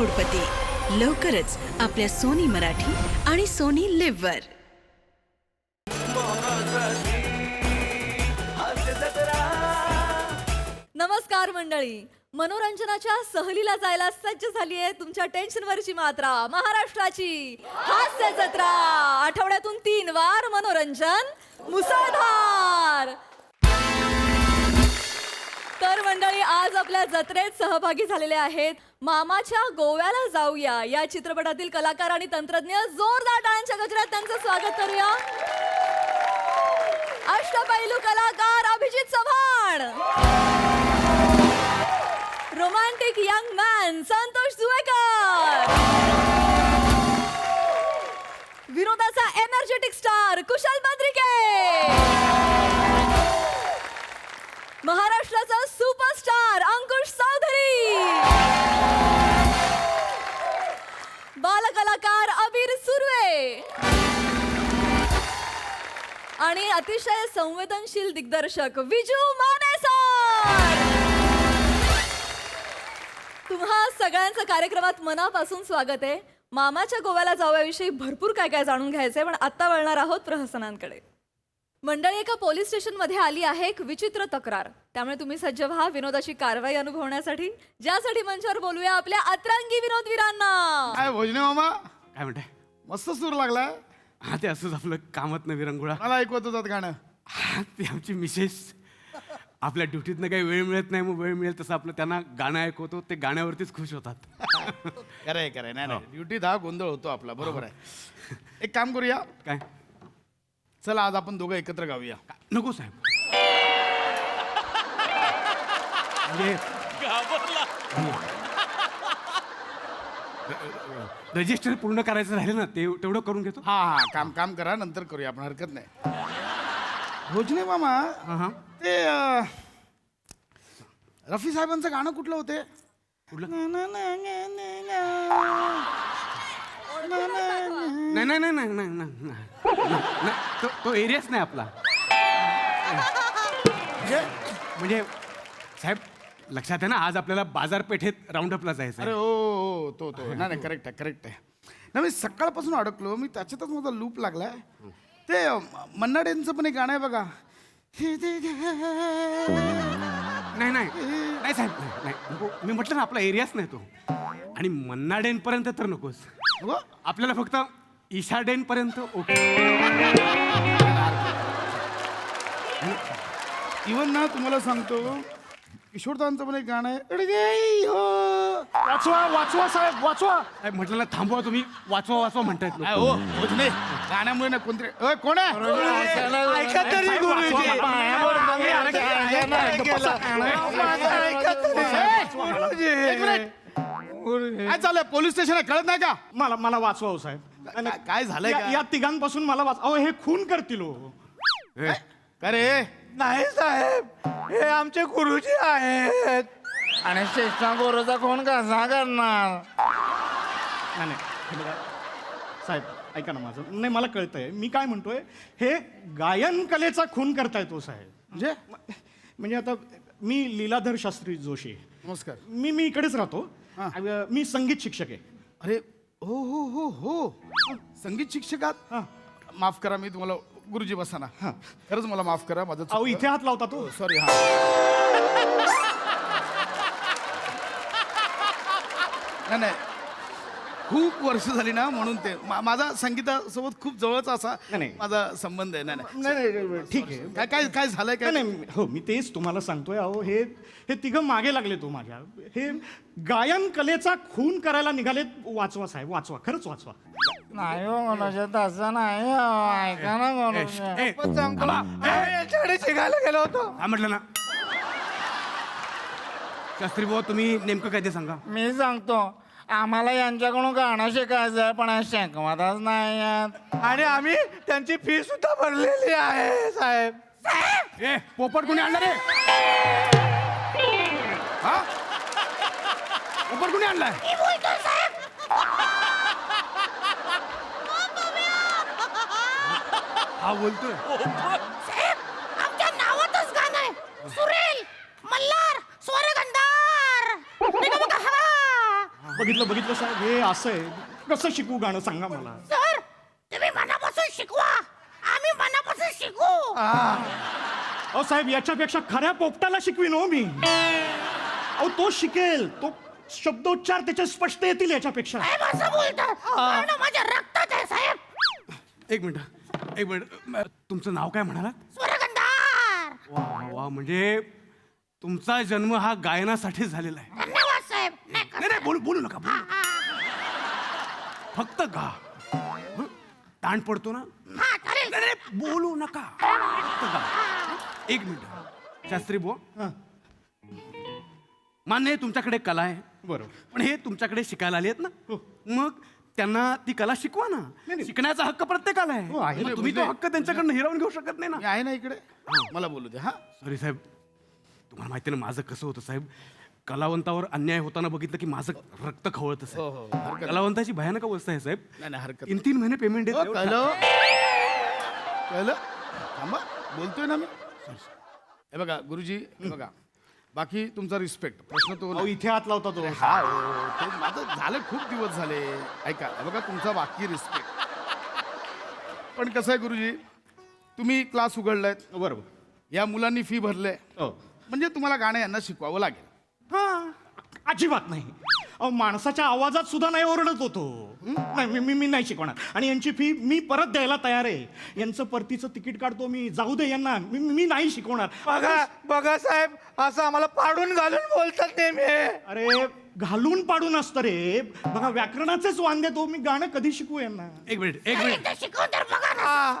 करोडपती लवकरच आपल्या सोनी मराठी आणि सोनी लिव्ह वर. नमस्कार मंडळी, मनोरंजनाच्या सहलीला जायला सज्ज झाली आहे तुमच्या टेन्शनवरची मात्रा महाराष्ट्राची हास्य जत्रा. आठवड्यातून 3 वार मनोरंजन मुसळधार. तर मंडळी, आज आपल्या जत्रेत सहभागी झालेले आहेत मामाच्या गोव्याला जाऊया या चित्रपटातील कलाकार आणि तंत्रज्ञ. जोरदार टाळ्यांच्या गजरात त्यांचं स्वागत करूया. अष्टपैलू कलाकार Abhijit Chavan, romantic young man Santosh Juvekar, विनोदाचा एनर्जेटिक स्टार कुशल बद्रिके, महाराष्ट्राचा सुपरस्टार अंकुश चौधरी, बालकलाकार अबीर सुर्वे आणि अतिशय संवेदनशील दिग्दर्शक विजू माने सर. तुम्हा सगळ्यांचं कार्यक्रमात मनापासून स्वागत आहे. मामाच्या गोव्याला जाऊयाविषयी भरपूर काय काय जाणून घ्यायचंय, पण आता वळणार आहोत प्रहसनांकडे. मंडळी, एका पोलीस स्टेशन मध्ये आली आहे एक विचित्र तक्रार. त्यामुळे तुम्ही सज्ज व्हा विनोदाची कारवाई अनुभवण्यासाठी, ज्यासाठी मंचावर बोलूया आपल्या अतरंगी विनोदवीरांना. काय भोजने मामा, काय म्हणते? मस्त सूर लागलाय. हा, ते असंच आपलं कामत नाही विरंगुळा. मला ऐकवत होतात गाणं. हा, ते आमची मिसेस आपल्या ड्युटीतनं काही वेळ मिळत नाही, मग वेळ मिळेल तसं आपलं त्यांना गाणं ऐकवतो. ते गाण्यावरतीच खुश होतात. खरंय खरंय. नाही नाही, ड्युटीत हा गोंधळ होतो आपला. बरोबर आहे. एक काम करूया, काय? चला आज आपण दोघं एकत्र गाऊया. नको साहेब. म्हणजे रजिस्टर पूर्ण करायचं राहिलं ना, ते तेवढं करून घेतो. हा हा, काम काम करा, नंतर करूया आपण, हरकत नाही. भोजने मामा, हा, ते रफी साहेबांचं गाणं कुठलं होते? कुठलं? ना, ना, ना, ना, ना, ना, ना, ना. नाही नाही नाही नाही नाही नाही, नाही. तो एरियाच नाही आपला. म्हणजे साहेब लक्षात आहे ना, आज आपल्याला बाजारपेठेत राऊंडअपला जायचं अरे आहे. हो, तो नाही नाही, करेक्ट आहे करेक्ट आहे. ना, मी सकाळपासून अडकलो, मी त्याच्यातच माझा लूप लागलाय. ते मन्नाडेंचं पण एक गाणं आहे बघा. नाही नाही नाही साहेब, नाही नाही, नको. मी म्हटलं ना, आपला एरियाच नाही तो. आणि मन्नाडेंपर्यंत तर नकोच. हो? आपल्याला फक्त ईशाडेंपर्यंत ओके. इवन ना, तुम्हाला सांगतो, किशोरदांचं पण एक गाणं आहे, अडगे हो. वाचवा वाचवा साहेब, वाचवा. साहेब म्हटलं ना, थांबवा तुम्ही. वाचवा वाचवा म्हणतायत लोक. हो भोजने, गाण्यामुळे ना कोणतरी कोण आहे? ऐका तरी गुरुजी. एक मिनिट. काय चाललंय? पोलीस स्टेशन आहे, कळत नाही का? मला वाचवा हो साहेब. काय झालंय या का? तिघांपासून मला वाचवा. अहो, हे खून करतील हो. ए, का रे? नाही साहेब, हे आमचे गुरुजी आहेत आणि शेषा गोरोचा कोण कसा करणार? नाही नाही, हे बघा साहेब, ऐका ना माझं. नाही, मला कळतंय. मी काय म्हणतोय, हे गायन कलेचा खून करताय तो साहेब. म्हणजे आता मी लीलाधर शास्त्री जोशी. नमस्कार. मी इकडेच राहतो. हां. मी संगीत शिक्षक आहे. अरे हो हो हो हो, संगीत शिक्षकात. हां. माफ करा, मी तुम्हाला गुरुजी बसाना. हां. खरंच मला माफ करा, माझं अहो, इथे हात लावता तो. सॉरी. हा नाही नाही, खूप वर्ष झाली ना, म्हणून ते माझा संगीतासोबत खूप जवळचा असा नाही. माझा संबंध आहे. नाही नाही, नाही, ठीक आहे. काय काय काय झालंय काय? नाही हो, मी तेच तुम्हाला सांगतोय. अहो, हे तिघं मागे लागले तो माझ्या. हे गायन कलेचा खून करायला निघालेत. वाचवा साहेब, वाचवा, खरंच वाचवा. नाही हो मनोज, तसं नाही हो. ऐका ना मनोज. ए, याच्याकडे शिकायला गेलो होतो. काय म्हटलं ना शास्त्री भाऊ, तुम्ही नेमकं काय ते सांगा. मी सांगतो, आम्हाला यांच्याकडून गाणं शिकायचं आहे, पण शिकवतच नाही आहेत. आणि आम्ही त्यांची फी सुद्धा भरलेली आहे साहेब. ए, पोपट कोणी आणलं रे? हा, पोपट कोणी आणलाय? हा बोलतोय. आमच्या नावातच गाणं आहे. सुरेल, मल्हार, स्वरगंधार. निगम हवा. बघितलं साहेब, हे असं आहे. कसं शिकू गाणं सांगा मला. सर तुम्ही मनापासून शिकवा, आम्ही मनापासून शिकू. अहो साहेब, याच्यापेक्षा खऱ्या पोपटाला शिकवीन हो मी. अहो तो शिकेल, तो शब्दोच्चार त्याचे स्पष्ट येतील याच्यापेक्षा. साहेब असं बोलतात, गाणं माझ्या रक्तात आहे साहेब. एक मिनिट तुमचं नाव काय म्हणालात? स्वरगंधार. वा वा, म्हणजे तुमचा जन्म हा गायनासाठी झालेला आहे. धन्यवाद साहेब. नाही का? नाही नाही, बोलू नका बोलू नका. फक्त गा. हं? ताण पडतो ना. हा चालेल. नाही, नाही, बोलू नका, फक्त गा. एक मिनिट शास्त्री बुवा, हां, मान्य आहे तुमच्याकडे कला आहे, बरोबर. पण हे तुमच्याकडे शिकायला आले आहेत ना, हो. मग त्यांना ती कला शिकवा ना. नाही. शिकण्याचा हक्क प्रत्येकाला हो, आहे. मग तुम्ही तो हक्क त्यांच्याकडनं हिरावून घेऊ शकत नाही ना. मी आहे ना इकडे, मला बोलू दे. हा सॉरी साहेब, तुम्हाला माहिती ना माझं कसं होतं साहेब. कलावंतावर अन्याय होताना बघितलं की माझं रक्त खवळतं हो, साहेब. हो, हरकत कलावंताची भयानक अवस्था आहे साहेब. नाही नाही, हरकत 3 महिने पेमेंट देत नाही. कळलं कळलं. थांबा, बोलतोय ना मी. हे बघा गुरुजी, हे बघा, बाकी तुमचा रिस्पेक्ट, प्रश्न तो अहो इथे हात लावता तो. हा हो, ते माझं झालं, खूप दिवस झाले. ऐका, हे बघा तुमचा बाकी रिस्पेक्ट. पण कसं आहे गुरुजी, तुम्ही क्लास उघडलायत, बरोबर. या मुलांनी फी भरले, हो. म्हणजे तुम्हाला गाणं यांना शिकवावं लागेल. हा, अजिबात नाही. अहो माणसाच्या आवाजात सुद्धा नाही ओरडत होतो. नाही, मी नाही शिकवणार. आणि यांची फी मी परत द्यायला तयार आहे. यांचं परतीचं तिकीट काढतो मी, जाऊ दे यांना. मी नाही शिकवणार. बघा साहेब, असं आम्हाला पाडून घालून बोलतात नेहमी. अरे घालून पाडून असतं रे. बघा व्याकरणाचेच वांदे तो. मी गाणं कधी शिकू यांना. एक मिनिट एकदा शिकवून तर बघा ना.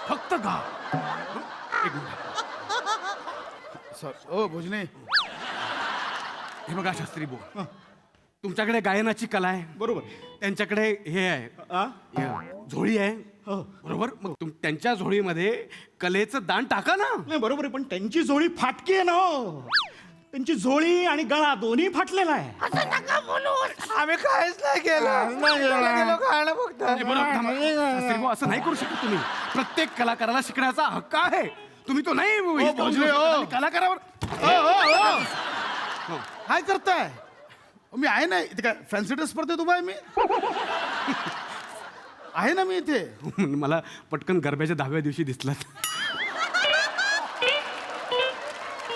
फक्त गा. एक मिनिट. ओ भोजने, हे बघा शास्त्री बुवा, तुमच्याकडे गायनाची कला आहे, बरोबर. त्यांच्याकडे हे आहे, आ? हे झोळी आहे, हो. बरोबर. मग त्यांच्या झोळीमध्ये कलेचं दान टाका ना. नाही बरोबर आहे, पण त्यांची झोळी फाटकी आहे ना हो. त्यांची झोळी आणि गळा दोन्ही फाटलेला आहे. असं नका बोलू. आम्ही काहीच नाही केलं. गेलो गाणं फक्त. नाही, बरोबर, थांबा. शास्त्री बुवा, असं नाही करू शकत तुम्ही. प्रत्येक कलाकाराला शिकण्याचा हक्क आहे. तुम्ही तो नाही भोजने, हो. कलाकारावर. काय करताय? मी आहे ना इथे. काय फॅन्सी ड्रेस स्पर्धेत उभा आहे मी? आहे ना मी इथे. मला पटकन गरब्याच्या 10व्या दिवशी दिसलात.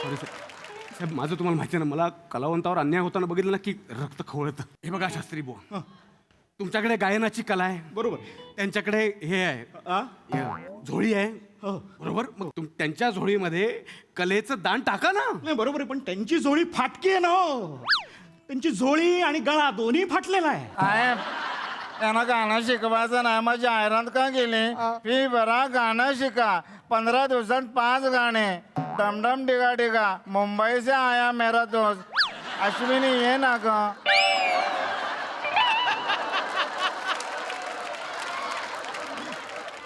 सॉरी साहेब, माझं तुम्हाला माहिती आहे ना, मला कलावंतावर अन्याय होताना बघितलं ना की रक्त खवळतं. हे बघा शास्त्री बुवा, तुमच्याकडे गायनाची कला आहे, बरोबर. त्यांच्याकडे हे आहे, आ? हे झोळी आहे, हो. बरोबर. मग त्यांच्या झोळीमध्ये कलेचं दान टाका ना. नाही बरोबर आहे, पण त्यांची झोळी फाटकी आहे ना हो. त्यांची झोळी आणि गळा दोन्ही फाटलेला आहे. साहेब, त्यांना गाणं शिकवायचं नाही, मग जाहिरात का केली? फी भरा, गाणं शिका. 15 दिवसात 5 गाणे. डमडम डिगा डिगा, मुंबई से आया मेरा दोस्त. अश्विनी ये ना ग.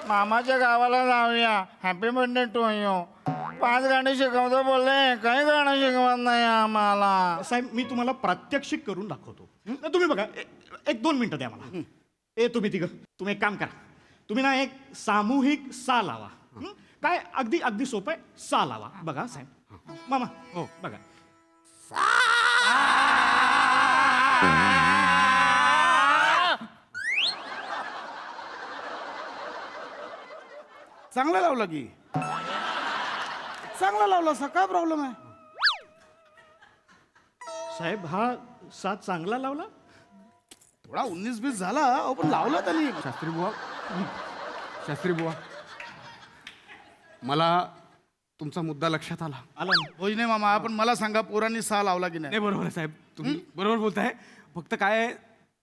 मामाच्या गावाला जाऊया. Happy birthday to you. 5 गाणी शिकवतो बोलले, काही गाणं शिकवत नाही आम्हाला. साहेब मी तुम्हाला प्रात्यक्षिक करून दाखवतो. तुम्ही बघा, 1-2 मिनिटं द्या मला. तुम्ही तुम्ही एक काम करा. तुम्ही ना एक सामूहिक सा लावा. काय अगदी सोपं आहे. सा लावा. बघा साहेब, मामा हो बघा. चांगला लावला की, चांगला लावला. काय प्रॉब्लेम आहे? साहेब हा सा चांगला लावला. थोडा 19-20 झाला, अहो, पण लावला त्यांनी. शास्त्री बुवा, शास्त्री बुवा, मला तुमचा मुद्दा लक्षात आला. आला ना? भोजने मामा, पण मला सांगा, पोरांनी सा लावला की नाही? नाही, बरोबर आहे साहेब, तुम्ही बरोबर बोलताय. फक्त काय आहे,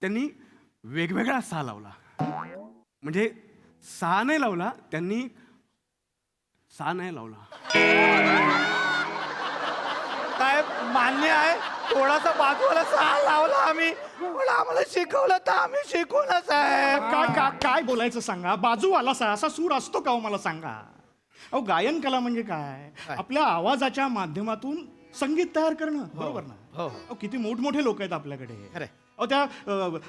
त्यांनी वेगवेगळा सा लावला. म्हणजे सा नाही लावला, त्यांनी सा नाही लावला. साहेब मान्य आहे, थोडासा बाजूला सहा लावला आम्ही, पण आम्हाला शिकवलं तर आम्ही शिकू ना साहेब. काय बोलायचं सांगा. बाजूवाला सा असा सूर असतो का हो, मला सांगा. अहो गायन कला म्हणजे काय? आपल्या आवाजाच्या माध्यमातून संगीत तयार करणं, बरोबर ना? हो. अहो किती मोठमोठे लोक आहेत आपल्याकडे. खरंय. अहो त्या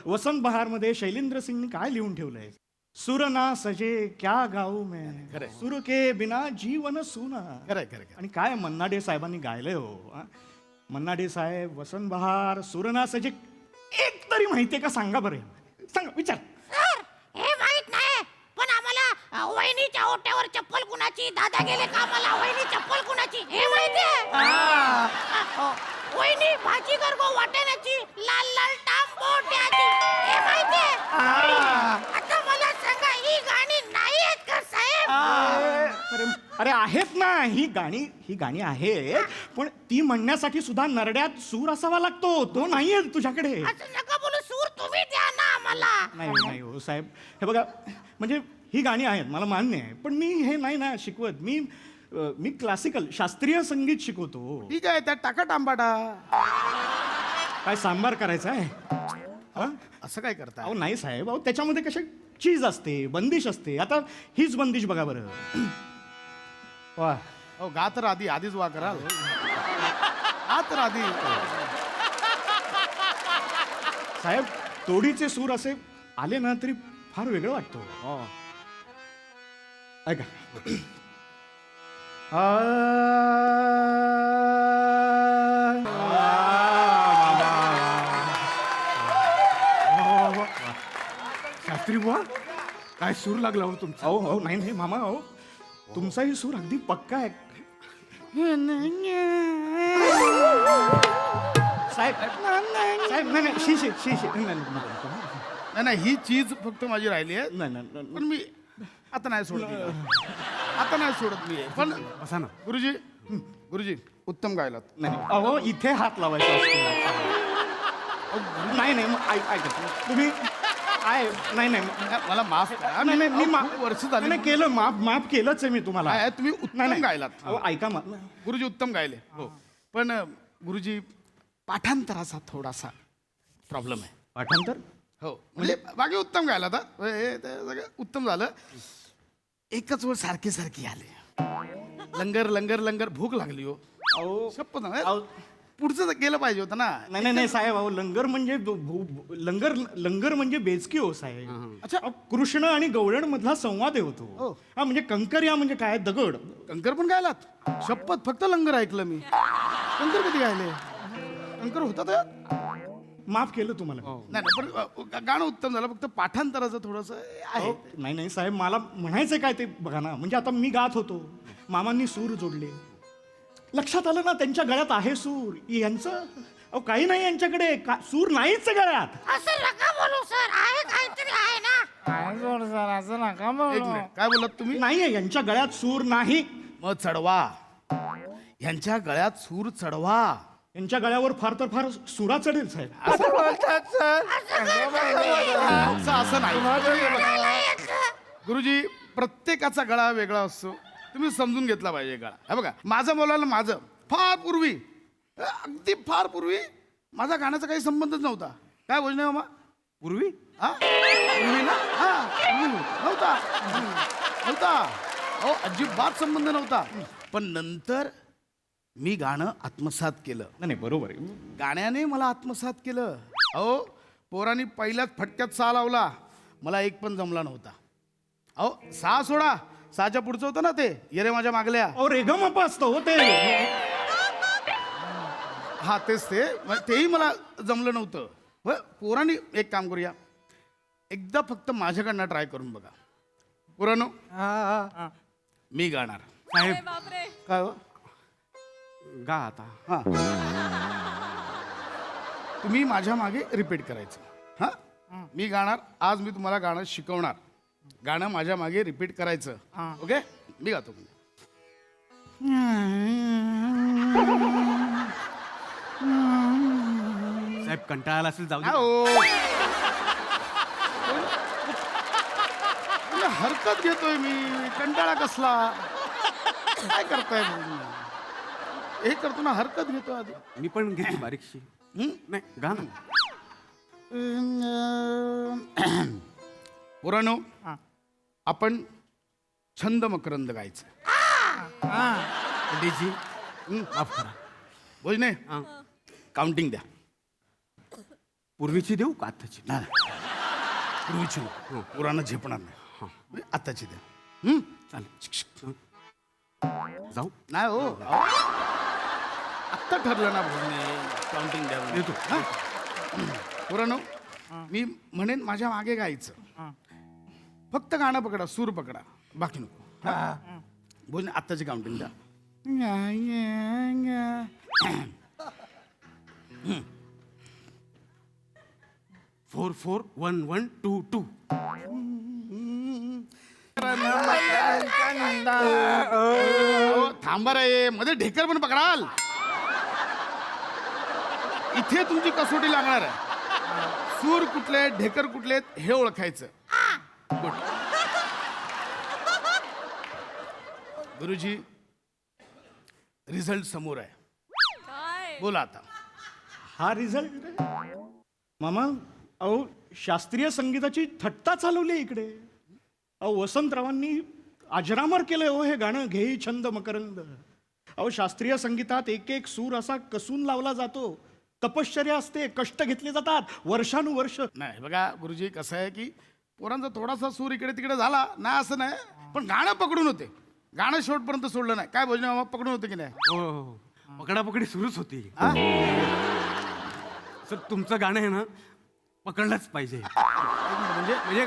वसंत बहारमध्ये शैलेंद्र सिंगने काय लिहून ठेवलंय? सुर ना सजे क्या गाऊ मैं, खरंय. सुर के बिना जीवन सुना. खरंय, खरंय. आणि काय मन्नाडे साहेबांनी गायलंय हो. मन्नाडे साहेब, वसंत बहार, सुरना सजे एक तरी माहितीये का सांगा बरं. सांगा, विचार. सर हे माहित नाही पण आम्हाला वहिनीच्या ओट्यावर चप्पल कुणाची दादा गेले का आम्हाला वहिनी चप्पल कुणाची हे माहितीये. वहिनी भाजी करगो वाटाण्याची लाल लाल टांबोट्याची हे माहितीये. आता मला सांगा ही गाणी नाही आहेत का साहेब. अरे अरे आहेत ना, ही गाणी आहेत, पण ती म्हणण्यासाठी सुद्धा नरड्यात सूर असावा लागतो, तो नाहीये तुझ्याकडे. असं नका बोलू सूर तुम्ही द्या ना आम्हाला. नाही हो साहेब, हे बघा, म्हणजे ही गाणी आहेत मला मान्य आहे, पण मी हे नाही ना शिकवत. मी क्लासिकल शास्त्रीय संगीत शिकवतो. ठीक आहे, त्यात टाका टांबाटा. काय सांबार करायचा आहे? हा? असं काय करता? अहो नाही साहेब, अहो त्याच्यामध्ये कशा चीज असते, बंदिश असते. आता हीच बंदिश बघा बरं. वा, हो, गा तर आधीच वा कराल. गा तर आधी. साहेब तोडीचे सूर असे आले ना तरी फार वेगळं वाटतं. हो. ऐका. शास्त्री बुवा काय सूर लागला हो तुमचा. अहो नाही मामा, अहो तुमचाही सूर अगदी पक्का आहे. साहेब साहेब नाही नाही, ही चीज फक्त माझी राहिली आहे. नाही पण मी आता नाही सोडत हिला. आता नाही सोडत मी. पण बसा ना. गुरुजी उत्तम गायलात. नाही, अहो इथे हात लावायचा असतो. नाही मग ऐका तुम्ही आहे. नाही मला माफ करा. नाही मी खूप वर्ष झाली. नाही केलं, माफ केलंच आहे मी तुम्हाला. आहे, तुम्ही उत्तम गायलात. अहो ऐका गुरुजी उत्तम गायले. हो, पण गुरुजी पाठांतराचा थोडासा प्रॉब्लेम आहे. पाठांतर. हो, म्हणजे बाकी उत्तम गायला आता हे ते सगळं उत्तम झालं. एकच वेळ सारखे आले. लंगर लंगर लंगर भूक लागली हो. अहो शपथ ना. अहो, पुढचं गेलं पाहिजे होतं ना. नाही साहेब, अहो लंगर म्हणजे लंगर म्हणजे बेचकी हो साहेब. अच्छा. अहो, कृष्ण आणि गवळण मधला संवाद होतो. हो. हा म्हणजे कंकर या म्हणजे काय दगड. कंकर पण गायलात? शपथ, फक्त लंगर ऐकलं मी. कंकर कधी गायले? कंकर होता तर माफ केलं तुम्हाला. नाही पण गाणं उत्तम झालं. फक्त पाठांतराचं थोडस आहे. अहो, नाही साहेब, मला म्हणायचं काय ते बघा ना. म्हणजे आता मी गात होतो, मामांनी सूर जोडले, लक्षात आलं ना त्यांच्या गळ्यात आहे सूर. यांचं अहो काही नाही यांच्याकडे, सूर नाहीच गळ्यात. असं नका बोलू सर आहे काहीतरी आहे ना. काय जोड सर असं नका एक बोलू. मिनिट, काय बोलत तुम्ही? नाहीये यांच्या गळ्यात सूर नाही. मग चढवा. यांच्या गळ्यात सूर चढवा. यांच्या गळ्यावर फार तर फार सुरा चढेल साहेब. असं बोलतात सर. असं नाही. गुरुजी, प्रत्येकाचा गळा वेगळा असतो. तुम्ही समजून घेतला पाहिजे गळा. हे बघा, माझं बोलायला माझं फार पूर्वी, अगदी फार पूर्वी माझा गाण्याचा काही संबंधच नव्हता. काय बोलणे मामा? पूर्वी हा पूर्वी ना. हा नव्हता. अहो अजिबात संबंध नव्हता. पण नंतर मी गाणं आत्मसात केलं. नाही बरोबर आहे. गाण्याने मला आत्मसात केलं. अहो पोरांनी पहिल्याच फटक्यात सा लावला. मला एक पण जमला नव्हता. अहो सा सोडा, साच्या पुढचं होतं ना ते येरे माझ्या मागल्या. अहो रेगमप असतं हो ते. हा तेच तेही मला जमलं नव्हतं. पोरांनी एक काम करूया, एकदा फक्त माझ्याकडनं ट्राय करून बघा. पोरांनो, मी गाणार. साहेब बापरे. काय हो? गा आता. हा, तुम्ही माझ्या मागे रिपीट करायचं. हा, मी गाणार. आज मी तुम्हाला गाणं शिकवणार. गाणं माझ्या मागे रिपीट करायचं. ओके, मी गातो. साहेब कंटाळाला असेल, जाऊ दे. हो, हरकत घेतोय मी. कंटाळा कसला? काय करताय? हे करतो ना, हरकत घेतो आधी. मी पण घेतली बारीकशी. नाही गा ना. पुराणो, आपण छंद मकरंद गायचं. डीजी माफ करा. बोलणे, हा. काउंटिंग द्या. पूर्वीची देऊ का आत्ताची? पूर्वीची नको. पुराणं झेपणार नाही. आत्ताची द्या. चालेल. जाऊ. नाही हो. आत्ता ठरलं ना भोजने काउंटिंग द्या येतो. पुरानो मी म्हणेन माझ्या मागे गायचं फक्त गाणं पकडा सूर पकडा बाकी नको भोजने आत्ताची काउंटिंग द्या 4 4 1 1 2 2. थांबा रे मध्ये ढेकर पण पकडाल इथे तुमची कसोटी लागणार आहे सूर कुठले ढेकर कुठले हे ओळखायचं गुड गुरुजी रिझल्ट समोर आहे काय बोला आता हा रिझल्ट मामा अहो शास्त्रीय संगीताची थट्टा चालवली इकडे अहो वसंतरावांनी अजरामर केलंय हो हे गाणं घेई छंद मकरंद अहो शास्त्रीय संगीतात एक एक सूर असा कसून लावला जातो तपश्चर्या असते कष्ट घेतले जातात वर्षानुवर्ष नाही बघा गुरुजी कसं आहे की पोरांचा थोडासा सूर इकडे तिकडे झाला नाही असं नाही पण गाणं पकडून होते गाणं शेवटपर्यंत सोडलं नाही काय भोजने मामा पकडून होते की नाही हो हो, हो. पकडापकडी सुरूच होती सर तुमचं गाणं आहे ना पकडलंच पाहिजे म्हणजे म्हणजे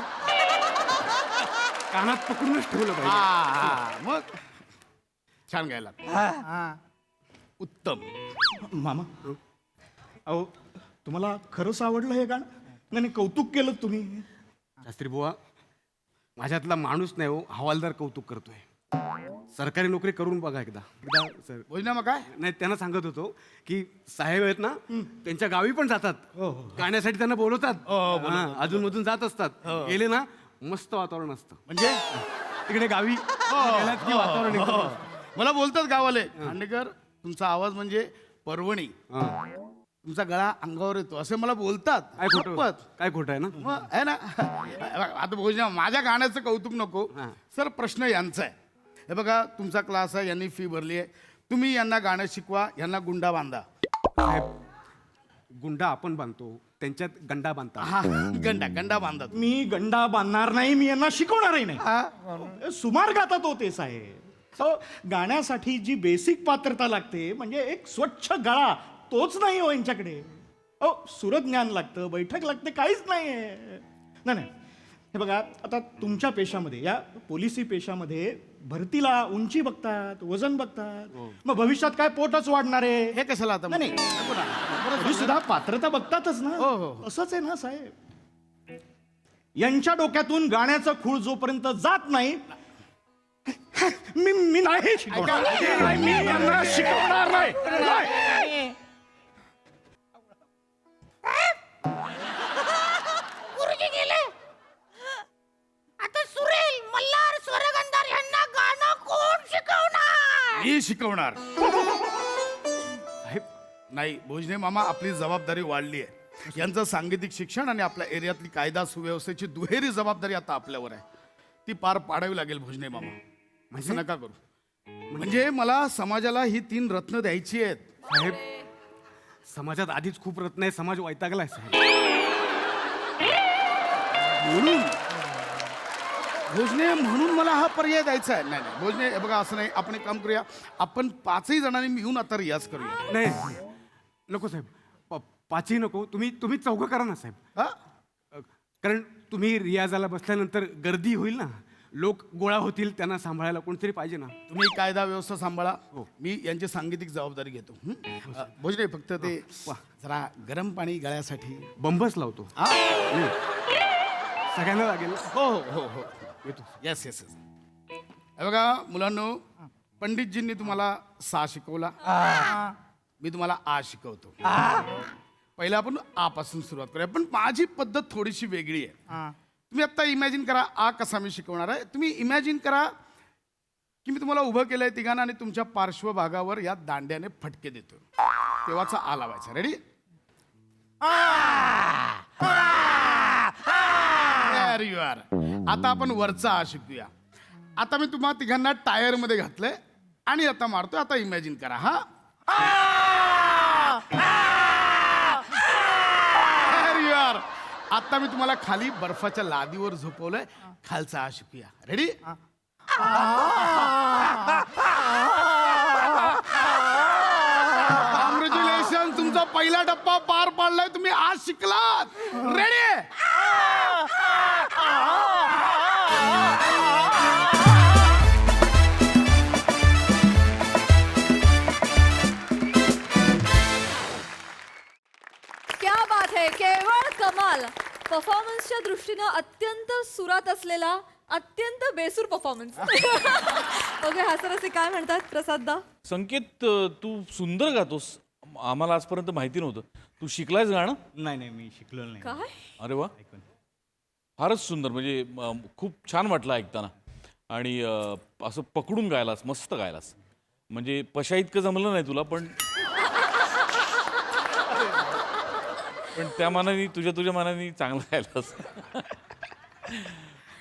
कानात पकडूनच ठेवलं पाहिजे. मग छान गायला उत्तम मामा अहो तुम्हाला खरंच आवडलं हे गाणं नाही नाही, कौतुक केलं तुम्ही शास्त्री बुवा माझ्यातला माणूस नाही हो हवालदार कौतुक करतोय सरकारी नोकरी करून बघा एकदा सर भोजना मग काय नाही त्यांना सांगत होतो की साहेब आहेत ना त्यांच्या गावी पण जातात गाण्यासाठी त्यांना बोलवतात अजून मधून जात असतात गेले ना मस्त वातावरण असतं म्हणजे तिकडे गावी गेलात की वातावरण एकदम मस्त. मला बोलतात गावाले खांडेकर तुमचा आवाज म्हणजे पर्वणी तुमचा गळा अंगावर येतो असे मला बोलतात काय खोटं शपथ. काय खोटं आहे ना मग आहे ना आता भोजना माझ्या गाण्याचं कौतुक नको सर प्रश्न यांचा आहे हे बघा तुमचा क्लास आहे यांनी फी भरली आहे तुम्ही यांना गाणं शिकवा यांना गुंडा बांधा साहेब गुंडा आपण बांधतो त्यांच्यात गंडा बांधता हा गंडा बांधा मी गंडा बांधणार नाही मी यांना शिकवणारही नाही सुमार गातात होते साहेब हो गाण्यासाठी जी बेसिक पात्रता लागते म्हणजे एक स्वच्छ गळा तोच नाही हो यांच्याकडे हो सुरज्ञान लागतं बैठक लागते काहीच नाही नाही हे बघा आता तुमच्या पेशामध्ये या पोलिसी पेशामध्ये भरतीला उंची बघतात वजन बघतात मग भविष्यात काय पोटच वाढणार आहे हे कशाला आता नाही तरी सुद्धा पात्रता बघतातच ना हो, हो. असंच आहे ना साहेब यांच्या डोक्यातून गाण्याचं खूळ जोपर्यंत जात नाही मी नाही शिकवणार मी यांना शिकवणार नाही गुरुजी गेले आता सुरेल मल्हार स्वरगंधार यांना गाणं कोण शिकवणार मी शिकवणार साहेब नाही भोजने मामा आपली जबाबदारी वाढली आहे यांचं सांगीतिक शिक्षण आणि आपल्या एरियातली कायदा सुव्यवस्थेची दुहेरी जबाबदारी आता आपल्यावर आहे ती पार पाडावी लागेल भोजने मामा असं नका करू म्हणजे मला समाजाला ही 3 रत्न द्यायची आहेत साहेब समाजात आधीच खूप रत्न आहे समाज वैतागलाय साहेब म्हणून भोजने म्हणून मला हा पर्याय द्यायचा आहे नाही नाही भोजने हे बघा असं नाही आपण एक काम करूया आपण 5ही जणांनी मिळून आता रियाज करूया नाही नको साहेब पाचही नको तुम्ही चौघं करा ना साहेब हा कारण तुम्ही रियाजाला बसल्यानंतर गर्दी होईल ना लोक गोळा होतील त्यांना सांभाळायला कोणतरी पाहिजे ना तुम्ही कायदा व्यवस्था सांभाळा मी यांची सांगीतिक जबाबदारी घेतो भोजने फक्त ते जरा गरम पाणी गळ्यासाठी बंबच लावतो हा? सगळ्यांना लागेल हो हो हो येतो येस येस येस हे बघा मुलांनो पंडितजींनी तुम्हाला सा शिकवला मी तुम्हाला आ शिकवतो पहिला आपण आ पासून सुरुवात करूया पण माझी पद्धत थोडीशी वेगळी आहे तुम्ही आता इमॅजिन करा आ कसा मी शिकवणार आहे तुम्ही इमॅजिन करा की मी तुम्हाला उभं केलंय तिघांना आणि तुमच्या पार्श्वभागावर या दांड्याने फटके देतो तेव्हाचा आ लावायचा रेडी यू आर आता आपण वरचा आ शिकूया आता मी तुम्हा तिघांना टायर मध्ये घातलंय आणि आता मारतोय आता इमॅजिन करा हा यू आर आता मी तुम्हाला खाली बर्फाच्या लादीवर झोपवलंय खालचा आ शिकूया रेडी पहिला टप्पा पार पाडलाय तुम्ही, आज शिकलात. रेडी? क्या बात है, केवळ कमाल. परफॉर्मन्सच्या दृष्टीनं अत्यंत सुरात असलेला अत्यंत बेसूर परफॉर्मन्स. ओके, हास्यरसिक काय म्हणतात प्रसाददा? संकेत, तू सुंदर गातोस. आम्हाला आजपर्यंत माहिती नव्हतं. तू शिकलायस गाणं? नाही नाही, मी शिकलो नाही. काय? अरे वा, फारच सुंदर. म्हणजे खूप छान वाटलं ऐकताना. आणि असं पकडून गायलास, मस्त गायलास. म्हणजे पशा इतकं जमलं नाही तुला, पण त्या मानाने तुझ्या मानाने चांगलं गायलास.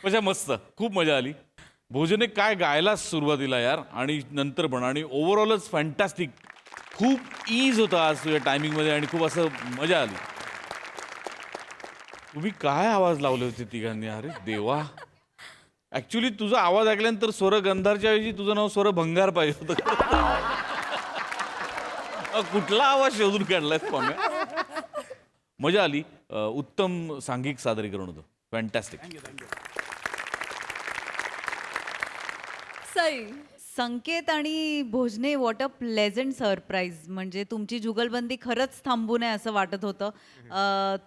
पशा मस्त, खूप मजा आली. भोजने काय गायलास सुरुवातीला यार, आणि नंतर पण, आणि ओव्हरऑलच फॅन्टॅस्टिक. खूप ईज होता आज तुझ्या टायमिंगमध्ये, आणि खूप असं मजा आली. तुम्ही काय आवाज लावले होते तिघांनी, अरे देवा. ऍक्च्युली तुझा आवाज ऐकल्यानंतर स्वर गंधारच्या ऐवजी तुझं नाव स्वर भंगार पाहिजे होतं. कुठला आवाज शोधून काढलाय स्वामी. मजा आली. उत्तम सांघिक सादरीकरण होतं. फॅन्टॅस्टिक. सई. संकेत आणि Bhojane, what a pleasant surprise. म्हणजे तुमची जुगलबंदी खरंच थांबू नये असं वाटत होतं.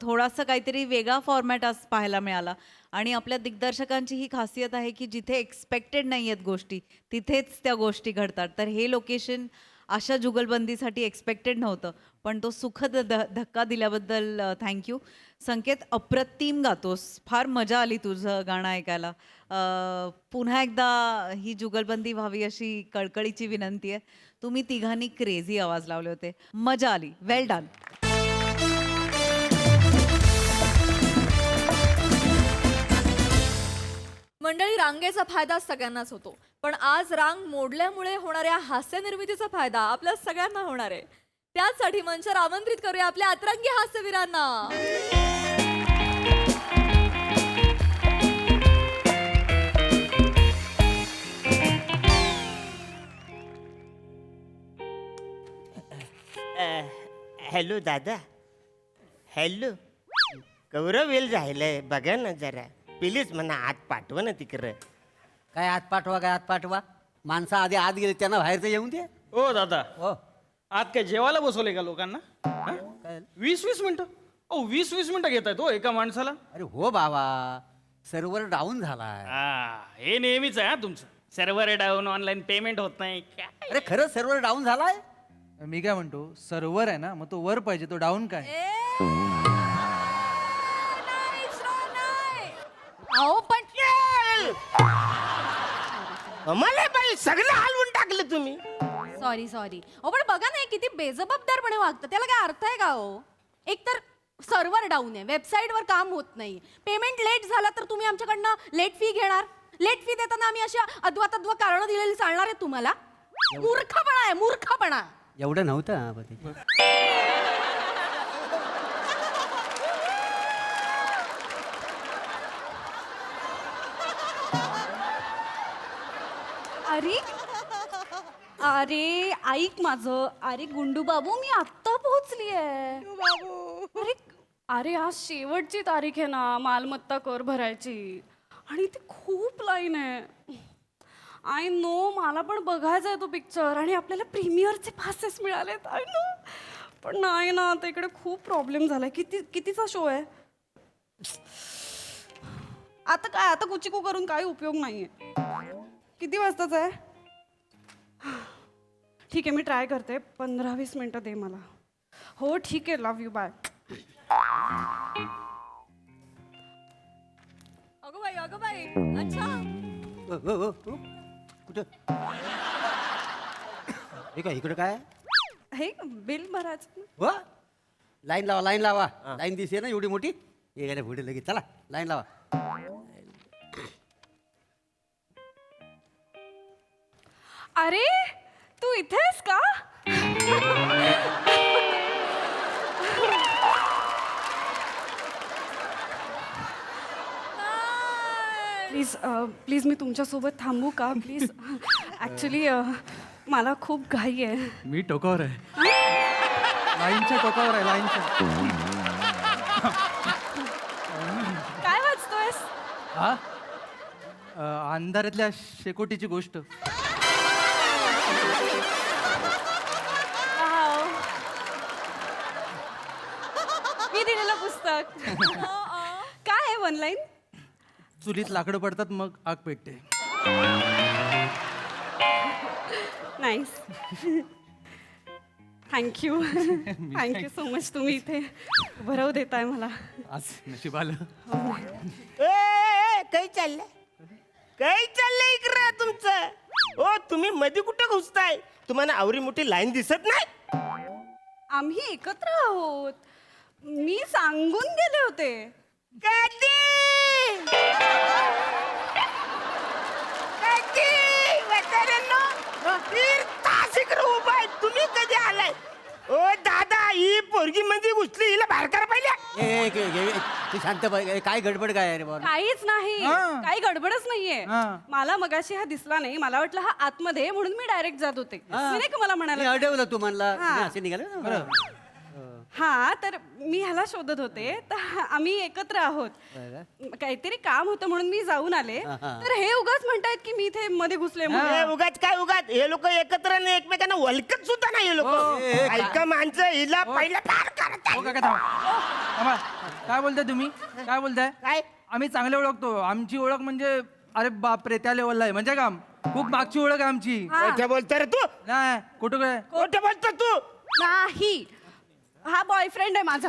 थोडासा काहीतरी वेगळा फॉर्मॅट आज पाहायला मिळाला. आणि आपल्या दिग्दर्शकांची ही खासियत आहे की जिथे एक्सपेक्टेड नाही आहेत गोष्टी, तिथेच त्या गोष्टी घडतात. तर हे लोकेशन अशा जुगलबंदीसाठी एक्सपेक्टेड नव्हतं, पण तो सुखद धक्का दिल्याबद्दल थँक्यू. संकेत, अप्रतिम गातोस. फार मजा आली तुझं गाणं ऐकायला. पुन्हा एकदा ही जुगलबंदी व्हावी अशी कळकळीची विनंती आहे. तुम्ही तिघांनी क्रेझी आवाज लावले होते, मजा आली. वेल डन. मंडळी, रांगेचा फायदा सगळ्यांनाच होतो, पण आज रांग मोडल्यामुळे होणाऱ्या हास्य निर्मितीचा फायदा आपल्या सगळ्यांना होणार आहे. त्याचसाठी मंचावर आमंत्रित करूया आपल्या अतरंगी हास्यवीरांना. हॅलो दादा, हॅलो. गौरव वेल राहिलंय, बघा ना जरा प्लीज. म्हणा आत पाठवा ना तिकडं. काय आत पाठवा, काय आत पाठवा? माणसं आधी आत गेले, त्यांना बाहेर तर येऊन दे. ओ दादा, हो, आत काय जेवायला बसवले का लोकांना? 20-20 मिनिटं? ओ 20-20 मिनिटं घेत आहेत हो एका माणसाला. अरे हो बाबा, सर्व्हर डाऊन झालाय. हे नेहमीच आहे हा तुमचं. सर्व्हर डाऊन, ऑनलाईन पेमेंट होत नाही काय. अरे खरंच सर्व्हर डाऊन झालाय. मी काय म्हणतो, सर्व्हर आहे ना, मग तो वर पाहिजे, तो डाऊन काय? अहो पण मला बाई सगळं हलवून टाकलं तुम्ही. Sorry sorry. अहो पण बघा ना, हे किती बेजबाबदारपणे वागतं. त्याला काय अर्थ आहे का हो? एक तर सर्व्हर डाऊन आहे, वेबसाईटवर काम होत नाही, पेमेंट लेट झाला तर तुम्ही आमच्याकडनं लेट फी घेणार. लेट फी देताना आम्ही अशा अद्वा तद्वा कारणं दिलेली चालणार आहे तुम्हाला? मूर्खपणा आहे, मूर्खपणा. एवढं नव्हतं. अरे अरे ऐक माझं. अरे गुंडू बाबू, मी आत्ता पोहोचली आहे. अरे अरे आज शेवटची तारीख आहे ना मालमत्ता कर भरायची, आणि ती खूप लाईन आहे. आय नो, मला पण बघायचा आहे तो पिक्चर, आणि आपल्याला प्रीमियरचे पासेस मिळालेत. आय नो, पण नाही ना, आता इकडे खूप प्रॉब्लेम झालाय. कितीचा शो आहे आता? काय आता कुचिकू करून काही उपयोग नाहीये. किती वाजताच आहे? ठीक आहे, मी ट्राय करते. 15-20 मिनिटं दे मला. हो ठीक आहे, लव्ह यू, बाय. अगं बाई, अच्छा. कुठं हे काय इकडं काय? हे बिल भरायचं. हो, लाईन लावा, लाईन लावा. लाईन दिसे ना एवढी मोठी. ये पुढे लगेच चला, लाईन लावा. अरे तू इथेस का? प्लीज मी तुमच्यासोबत थांबू का प्लीज? ॲक्च्युली मला खूप घाई आहे. मी टोकावर आहे. लाईनच्या टोकावर आहे लाईनच्या. काय वाचतोयस? हा अंधारातल्या शेकोटीची गोष्ट. वाव. मी दिलेलं पुस्तक. काय आहे वन लाईन? चुलीत लाकडं पडतात मग आग पेटते. Nice. Thank you. Thank you so much. तुम्ही इथे भरव देताय मला. आज नशीब आलं. काही चाललंय काही चाललंय इकडं तुमचं? ओ तुम्ही मध्ये कुठे घुसताय? तुम्हाला आवरी मोठी लाईन दिसत नाही? आम्ही एकत्र आहोत. मी सांगून गेले होते. कधी तास इकडे उभा आहे. तुम्ही कधी आलाय? ओ दादा ही पोरगी मध्ये घुसली, हिला बाहेर करा पाहिजे. तू शांत बघ. काय गडबड काय आहे रे बाबा? काहीच नाही. काही गडबडच नाहीये. मला मगाशी हा दिसला नाही. मला वाटलं हा आतमध्ये आहे, म्हणून मी डायरेक्ट जात होते. मी नाही का मला मी म्हणाला अडवलं तू म्हणला हा. असे निघाले ना. हा तर मी ह्याला शोधत होते. तर आम्ही एकत्र आहोत. काहीतरी काम होतं म्हणून मी जाऊन आले. तर हे उगाच म्हणतायत की मी इथे मध्ये घुसले म्हणून. हे उगाच काय उगाच? हे लोक एकत्र नाही, एकमेकांना वलकत सुद्धा नाही हे लोक. ऐका माणसं, हिला पहिला पार करत हो काका थांबा. काय बोलताय तुम्ही? काय बोलताय? काय? आम्ही चांगले ओळखतो. आमची ओळख म्हणजे अरे बापरे त्या लेवलला आहे. म्हणजे काम खूप मागची ओळख आहे आमची. खोटं बोलतो रे तू. नाही कुठं काय? खोटं बोलतो तू. नाही. हा बॉयफ्रेंड आहे माझा.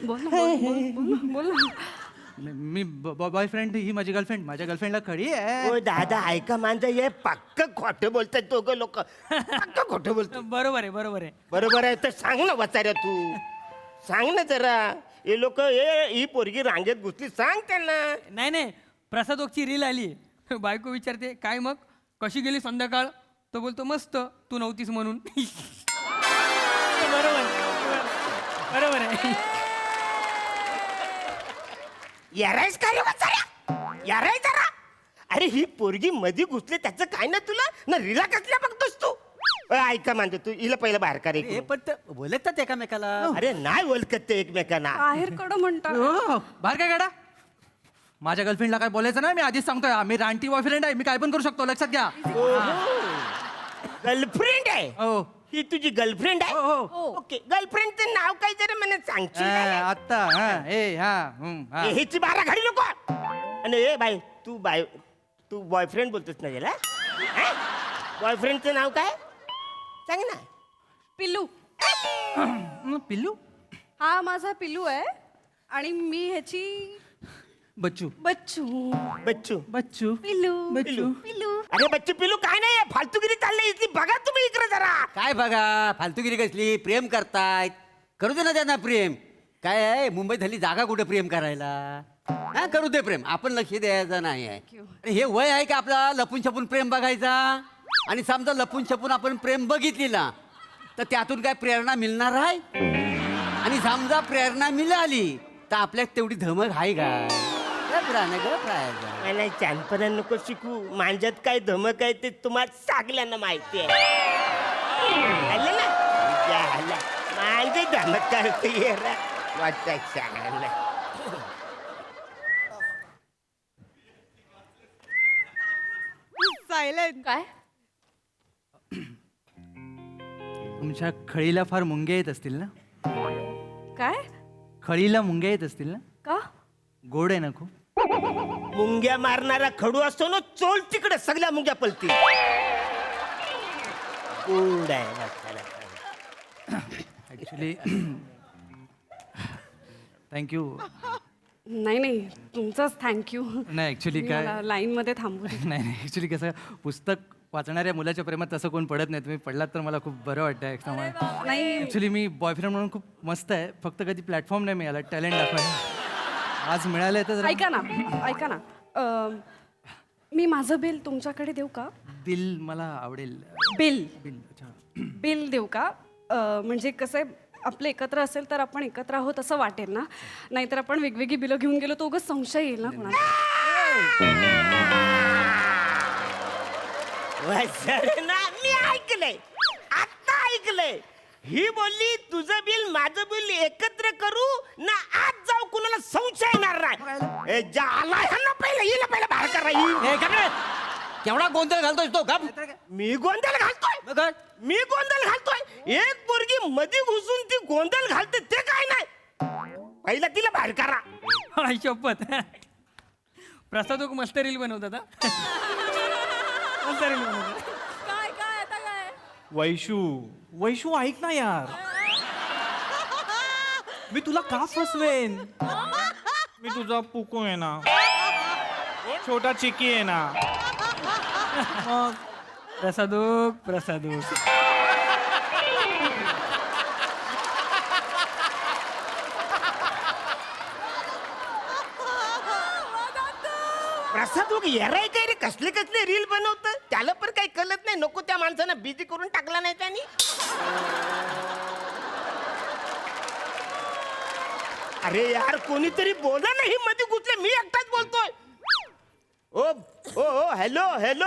बोल ना, बोल ना. मी बॉयफ्रेंड ही माझी गर्लफ्रेंड. माझ्या गर्लफ्रेंडला खडी आहे. ओ दादा ऐका माणसं, हे पक्क खोटं बोलतात दोघं लोक. पक्क खोटं बोलतात. बरोबर आहे बरोबर आहे. बरोबर आहे तर सांग ना वचाऱ्या तू. सांग ना जरा. हे लोक ही पोरगी रांगेत घुसली, सांग त्यांना. नाही नाही, प्रसाद ओकची रील आली. बायको विचारते काय मग कशी गेली संध्याकाळ? तो बोलतो मस्त, तू नव्हतीस म्हणून. बरोबर बरोबर आहे. यारायस का रे वचाऱ्या? याराय जरा. अरे ही पोरगी मध्ये घुसली त्याचं काय ना तुला ना रिला कसल्या बघतोस तू? ऐका मानतो तू हिला पहिलं बाहेर का रे. हे पण ते बोलतात एकामेकाला. अरे नाही ओळखत ते एकमेकांना. बाहेर कडं म्हणतात. बाहेर काय काढा? माझ्या गर्लफ्रेंडला काय बोलायचं नाही. मी आधीच सांगतोय आम्ही रानटी बॉयफ्रेंड आहे. मी काय पण करू शकतो, लक्षात घ्या. गर्लफ्रेंड आहे? हो ही तुझी गर्लफ्रेंड आहे? हो. ओके. गर्लफ्रेंडचं नाव काय जरा मला सांगशील का? आत्ता हा ए हा हा. ह्याची बारा घडी नको. आणि ए बाई तू बॉयफ्रेंड बोलतोस ना याला? बॉयफ्रेंडचं नाव काय सांग ना. पिल्लू. पिल्लू. हा माझा पिल्लू आहे आणि मी ह्याची बच्चू. बच्चू. बच्चू. बच्चू. पिल्लू. बच्चू. पिल्लू. अरे बच्चू पिलू काय नाही, फालतूगिरी चालली इथली. बघा तुम्ही इकडे जरा. काय बघा फालतूगिरी कसली? प्रेम करतायत, करू दे ना त्यांना प्रेम. काय आहे मुंबईत हल्ली जागा कुठे प्रेम करायला? हा करू दे प्रेम, आपण लक्ष द्यायचं नाही आहे. अरे हे वय आहे का आपला लपून छपून प्रेम बघायचा? आणि समजा लपून छपून आपण प्रेम बघितलेला तर त्यातून काय प्रेरणा मिळणार आहे? आणि समजा प्रेरणा मिळाली तर आपल्यात तेवढी धमक आहे का? मला छानपणा नको शिकू. माझ्यात काय धमक आहे ते तुम्हाला सगळ्यांना माहिती आहे. आलं ना? झालं. माझी धमक करते वाटत सांगायला. सायलेंट. काय? तुमच्या खळीला फार मुंग्या येत असतील ना? काय? खळीला मुंग्या येत असतील ना? का? गोड आहे ना खूप? मुंग्या मारणारा खडू असतो ना, चोल तिकडे सगळ्या मुंग्या पलतील. गोड आहे ॲक्च्युली थँक्यू. नाही नाही, तुमचंच थँक्यू. नाही ॲक्च्युली काय लाईन मध्ये थांबू दे. नाही ॲक्च्युली कसं पुस्तक वाचणाऱ्या मुलाच्या प्रेमात तसं कोण पडत नाही. तुम्ही पडलात तर मला खूप बरं वाटतं त्यामुळे. नाही ॲक्च्युली मी बॉयफ्रेंड म्हणून खूप मस्त आहे, फक्त कधी प्लॅटफॉर्म नाही मिळाला टॅलेंट दाखवायला. आज मिळालंय तर ऐका ना मी माझं बिल तुमच्याकडे देऊ का? दिल मला आवडेल. बिल बिल अच्छा. बिल देऊ का? म्हणजे कसं आहे, आपलं एकत्र असेल तर आपण एकत्र आहोत असं वाटेल ना. नाहीतर आपण वेगवेगळी बिलं घेऊन गेलो तर उगाच संशय येईल ना कोणाला. सर ना मी ऐकलंय, आता ऐकलंय. ही बोलली तुझं बिल माझं बिल एकत्र करू ना, आज जाऊ कुणाला संशय येणार नाही. ए, जा आला ह्यांना पहिलं हिला पहिलं बाहेर करा ए, गप रे. केवढा गोंधळ घालतोय तो गप. मी गोंधळ घालतोय, मग काय? मी गोंधळ घालतोय. एक पोरगी मध्ये घुसून ती गोंधळ घालते ते काय नाही. पहिला तिला बाहेर करा. आई शपथ. प्रसाद मस्त रील बनवतात हा. मस्त रील बनवतात. काय काय आता काय वैशू ऐक ना यार, मी तुला का फसवेन? मी तुझा पुकू आहे ना, छोटा चिकी आहे ना. प्रसादोक. प्रसाद येराय काय रे, कसले कसले रील बनवत, त्याला पण काही कळत नाही. नको त्या माणसानं बिझी करून टाकला नाही त्यांनी. अरे यार कोणीतरी बोला नाही, मध्ये घुसले, मी एकटाच बोलतोय. ओ हॅलो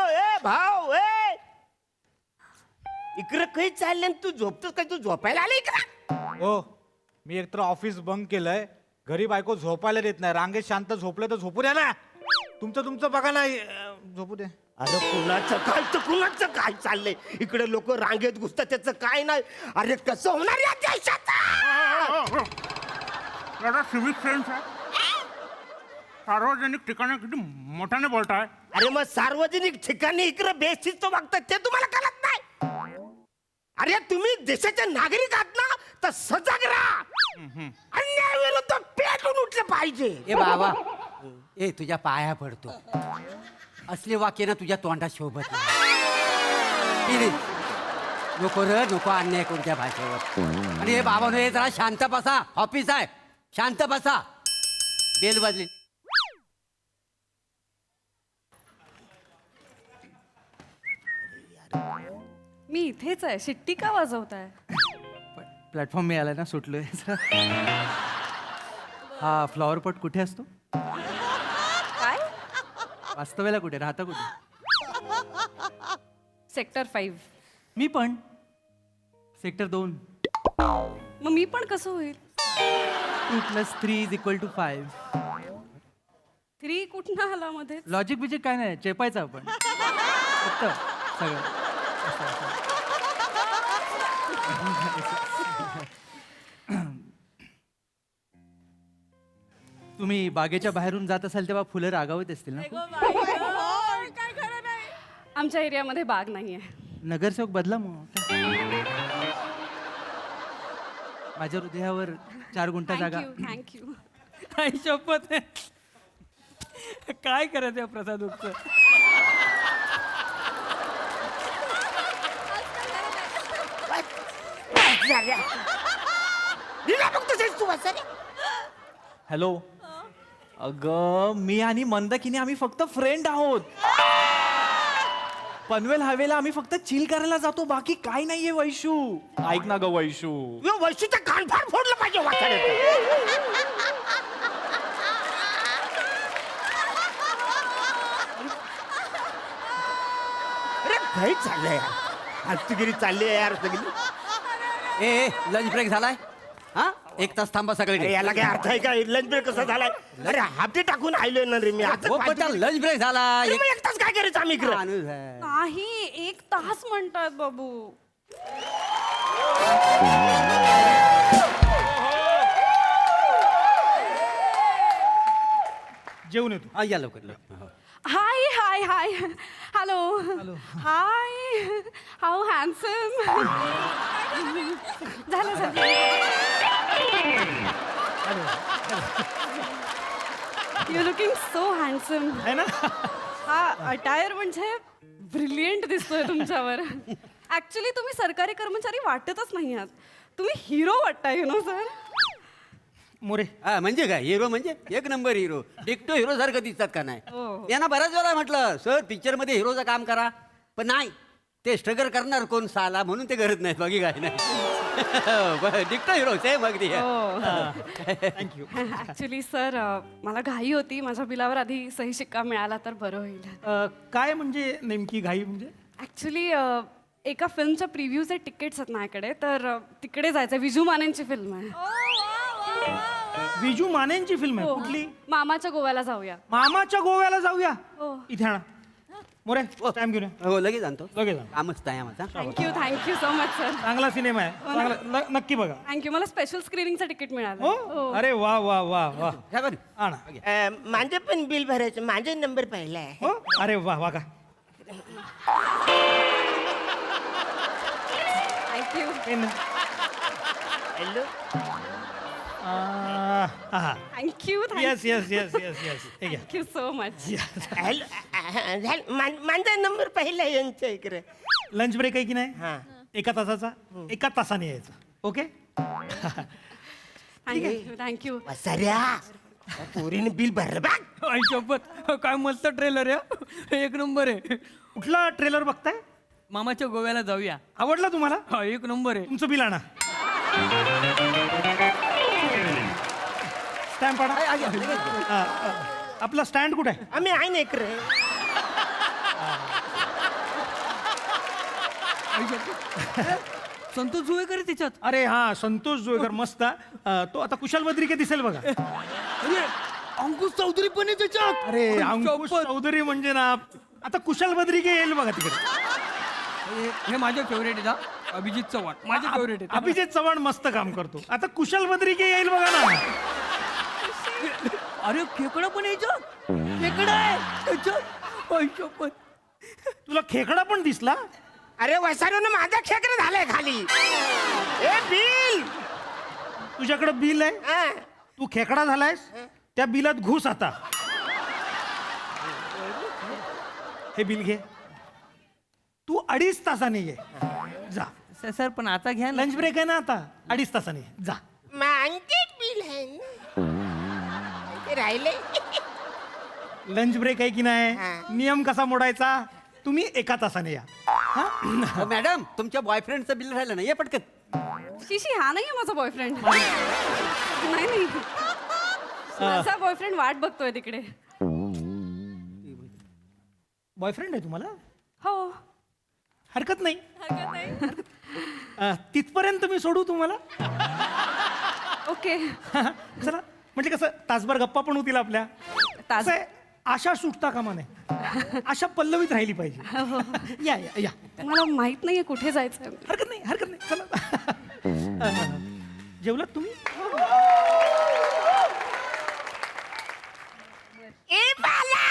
ए भाऊ, ए इकडं काही चाललं, तू झोपतोस काय? तू झोपायला आले इकडं? हो, मी एकतर ऑफिस बंक केलंय, घरी बायको झोपायला देत नाही. रांगेत शांत झोपलं तर झोपू द्या ना. तुमचं बघा ना, झोपू द्या. अरे कुणाचं काय चाललंय इकडे? लोक रांगेत घुसतात, त्याचं काय नाही. अरे कसं होणार या देशात? सिविक सेन्स आहे. सार्वजनिक ठिकाणी किती मोठ्याने बोलताय. अरे मग सार्वजनिक ठिकाणी इकडे बेशिस्त वागतात ते तुम्हाला कळत नाही? अरे तुम्ही देशाचे नागरिक आहात ना, तर सजग राहा. अन्यायाविरुद्ध पेटून उठलं पाहिजे. ए बाबा, ए तुझ्या पाया पडतो, असले वाक्य ना तुझ्या तोंडात शोभत नाही. प्लीज, नको अन्याय कोणत्या भाषेवर. आणि हे बाबा हे जरा शांत बसा, ऑफिस आहे, शांत बसा. बेल वाजली. मी इथेच आहे, शिट्टी का वाजवताय? प्लॅटफॉर्म मिळाला ना, सुटलोय. हा फ्लॉवर पॉट कुठे असतो? काय? वास्तव्याला कुठे राहता? कुठे? सेक्टर 5. मी पण सेक्टर 2. मग मी पण कसं होईल? 2 + 3 = 5. 3 कुठनं आला मध्ये? लॉजिक बिजिक काय नाही, चेपायचं आपण फक्त सगळं. तुम्ही बागेच्या बाहेरून जात असाल तेव्हा फुलं रागावत असतील ना? आमच्या एरियामध्ये बाग नाहीये. नगरसेवक बदला मग. माझ्या हृदयावर 4 गुंठा जागा. थँक्यू. आई शपथ. काय करायचं या प्रसादोकचं? हॅलो, अगं मी आणि मंदाकिनी आम्ही फक्त फ्रेंड आहोत. पनवेल हायवेला आम्ही फक्त चिल करायला जातो, बाकी काय नाहीये. वैशू ऐक ना ग वैशू. वैशीचं कानफाड फोडलं पाहिजे वाचायला. अरे काही चाललंय यार, हस्तगिरी चालली आहे यार सगळी. ए लंच ब्रेक झालाय? हा, 1 तास थांबा सगळे. याला काय अर्थ आहे का? लंच ब्रेक कसा झालाय? अरे हापटी टाकून आलोय ना रे मी आता. लंच ब्रेक झाला. एक तास काय करायचं आम्ही इकडे? माणूस आहे. नाही, 1 तास म्हणतात बाबू. जेवून येतो. हा, या लवकर लवकर. Hi hi hi. Hello. Hi. How handsome. झालं. You looking so handsome. आहे ना? हा अटायर म्हणजे ब्रिलियंट दिसतोय तुमच्यावर. ऍक्च्युली तुम्ही सरकारी कर्मचारी वाटतच नाही आहात, तुम्ही हिरो वाटताय. You know sir. मोरे, हा म्हणजे काय, हिरो म्हणजे 1 नंबर हिरो. डिक्टो हिरो सारखं दिसतात का नाही? हो. यांना बऱ्याच वेळा म्हटलं सर पिक्चर मध्ये हिरोचं काम करा, पण नाही, ते स्ट्रगल करणार कोण साला, म्हणून ते करत नाहीत, बाकी काय नाही. डिक्टो हिरो सेम अगदी. थँक्यू. ऍक्च्युली सर मला घाई होती, माझ्या बिलावर आधी सही शिक्का मिळाला तर बरं होईल. काय म्हणजे नेमकी घाई म्हणजे? ऍक्च्युली एका फिल्मच्या प्रिव्ह्यूचे तिकीट्स आहेत माझ्याकडे तर तिकडे जायचं विजू मानेंची फिल्म आहे विजू मानेंची फिल्म आहे कुठली? मामाच्या गोव्याला जाऊया मामाच्या गोव्याला जाऊया. हो. इथे आणा मोरे टाइम घेऊन या. हो लगेच आणतो. लगेच आण. कामच आहे माझा. थँक्यू सो मच सर चांगला सिनेमा आहे चांगला नक्की बघा. थँक्यू मला स्पेशल स्क्रीनिंगचं तिकीट मिळालं हो अरे वा वा वा वा घ्या बरं. आणा. माझं पण बिल भरायचं माझा नंबर पहिला आहे हो अरे वा वा का thank you hello thank you yes yes yes yes yes हे घ्या. थँक्यू सो मच हॅलो माझा नंबर पहिला आहे यांच्या इकडे लंच ब्रेक आहे की नाही? हा एका तासाचा 1 तासाने यायचं. ओके थँक्यू सऱ्या पोरीने बिल भरलं बघ आई शपथ काय मस्त ट्रेलर आहे. एक नंबर आहे. कुठला ट्रेलर बघताय? मामाच्या गोव्याला जाऊया. आवडला तुम्हाला? हा एक नंबर आहे. तुमचं बिल आणा. स्टॅम्प आणा. आपला स्टँड कुठे आहे? आम्ही आहे ना इकडे संतोष जुवेकर आहे त्याच्यात. अरे हा संतोष जोईकर मस्त. तो आता कुशल बद्रिके दिसेल बघा. अरे अंकुश चौधरी पण आहे त्याच्यात. अरे आई अंकुश शपथ. चौधरी म्हणजे ना आता कुशल बद्रिके येईल बघा तिकडे. हे माझे फेवरेट आहे. अभिजित चव्हाण माझे फेवरेट आहे. अभिजित चव्हाण मस्त काम करतो. आता कुशल बद्रिके येईल बघा ना. अरे खेकडा पण याच्यात. खेकडा आहे त्याच्यात. आई शपथ. तुला खेकडा पण दिसला? अरे वसाऱ्यानं माझा खेकडा झालाय खाली ए बिल तुझ्याकडे बिल आहे? हा. तू खेकडा झालायस त्या बिलात घुस आता. हे बिल घे. तू 2.5 तासाने ये. जा. सर पण आता घ्या ना. लंच ब्रेक आहे ना आता. 2.5 तासाने ये. जा. माझे बिल आहे ना ते राहिले लंच ब्रेक आहे की नाही? हा. नियम कसा मोडायचा? तुम्ही 1 तासाने या. मॅडम तुमच्या बॉयफ्रेंडचं बिल राहिलं ना ये पटकन. शिशी हा नाही माझा बॉयफ्रेंड नाही माझा बॉयफ्रेंड वाट बघतोय तिकडे बॉयफ्रेंड आहे तुम्हाला? हो हरकत नाही. हरकत नाही तिथपर्यंत मी सोडू तुम्हाला? ओके चला म्हणजे कसं तासभर गप्पा पण होतील आपल्या. तास कसं आहे, आशा सुटता कामा नये. आशा पल्लवीत राहिली पाहिजे. या या या. मला माहित नाहीये कुठे जायचंय हरकत नाही हरकत नाही. चला. जेवलात तुम्ही? ए बाला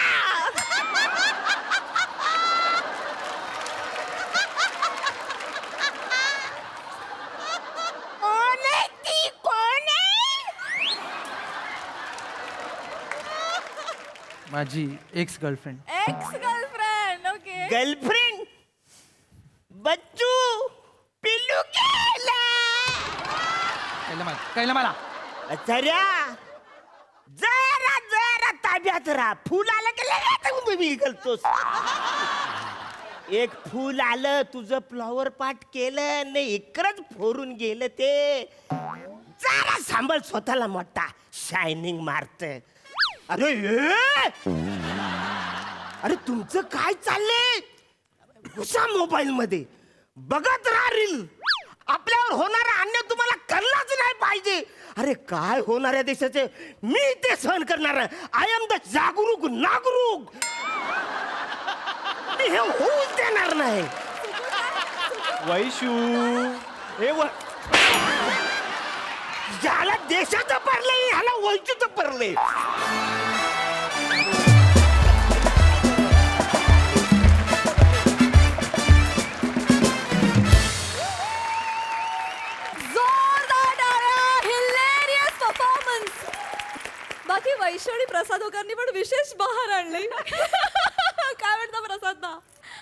कोण आहे ती कोण आहे माझी ex girlfriend. Ex girlfriend. Okay girlfriend Bachchu पिल्लू केला कळलं मला. सऱ्या जरा जरा ताब्यात राहा. फुल आलं की लगेच उभी करतोस. एक फुल आलं तुझं फ्लॉवर पाट केलं नाही इकडच फोरून गेलं ते. जरा सांभाळ स्वतःला मोठा शायनिंग मारत. अरे अरे तुमचं काय चाललंय? घुसा मोबाईल मध्ये बघत राहा रील. आपल्यावर होणारा अन्याय तुम्हाला कळलाच नाही पाहिजे. अरे काय होणार आहे देशाचे मी ते सहन करणार. आय एम द जागरूक नागरूक. मी हे होऊच देणार नाही. वैशू हे ज्याला देशाचं पडलंय ह्याला वैचूचं पडलंय. जोरदार टाळ्या. Hilarious performance. बाकी वैशाली प्रसाद ओकांनी पण विशेष बहार आणली. काय म्हणता प्रसाद ना?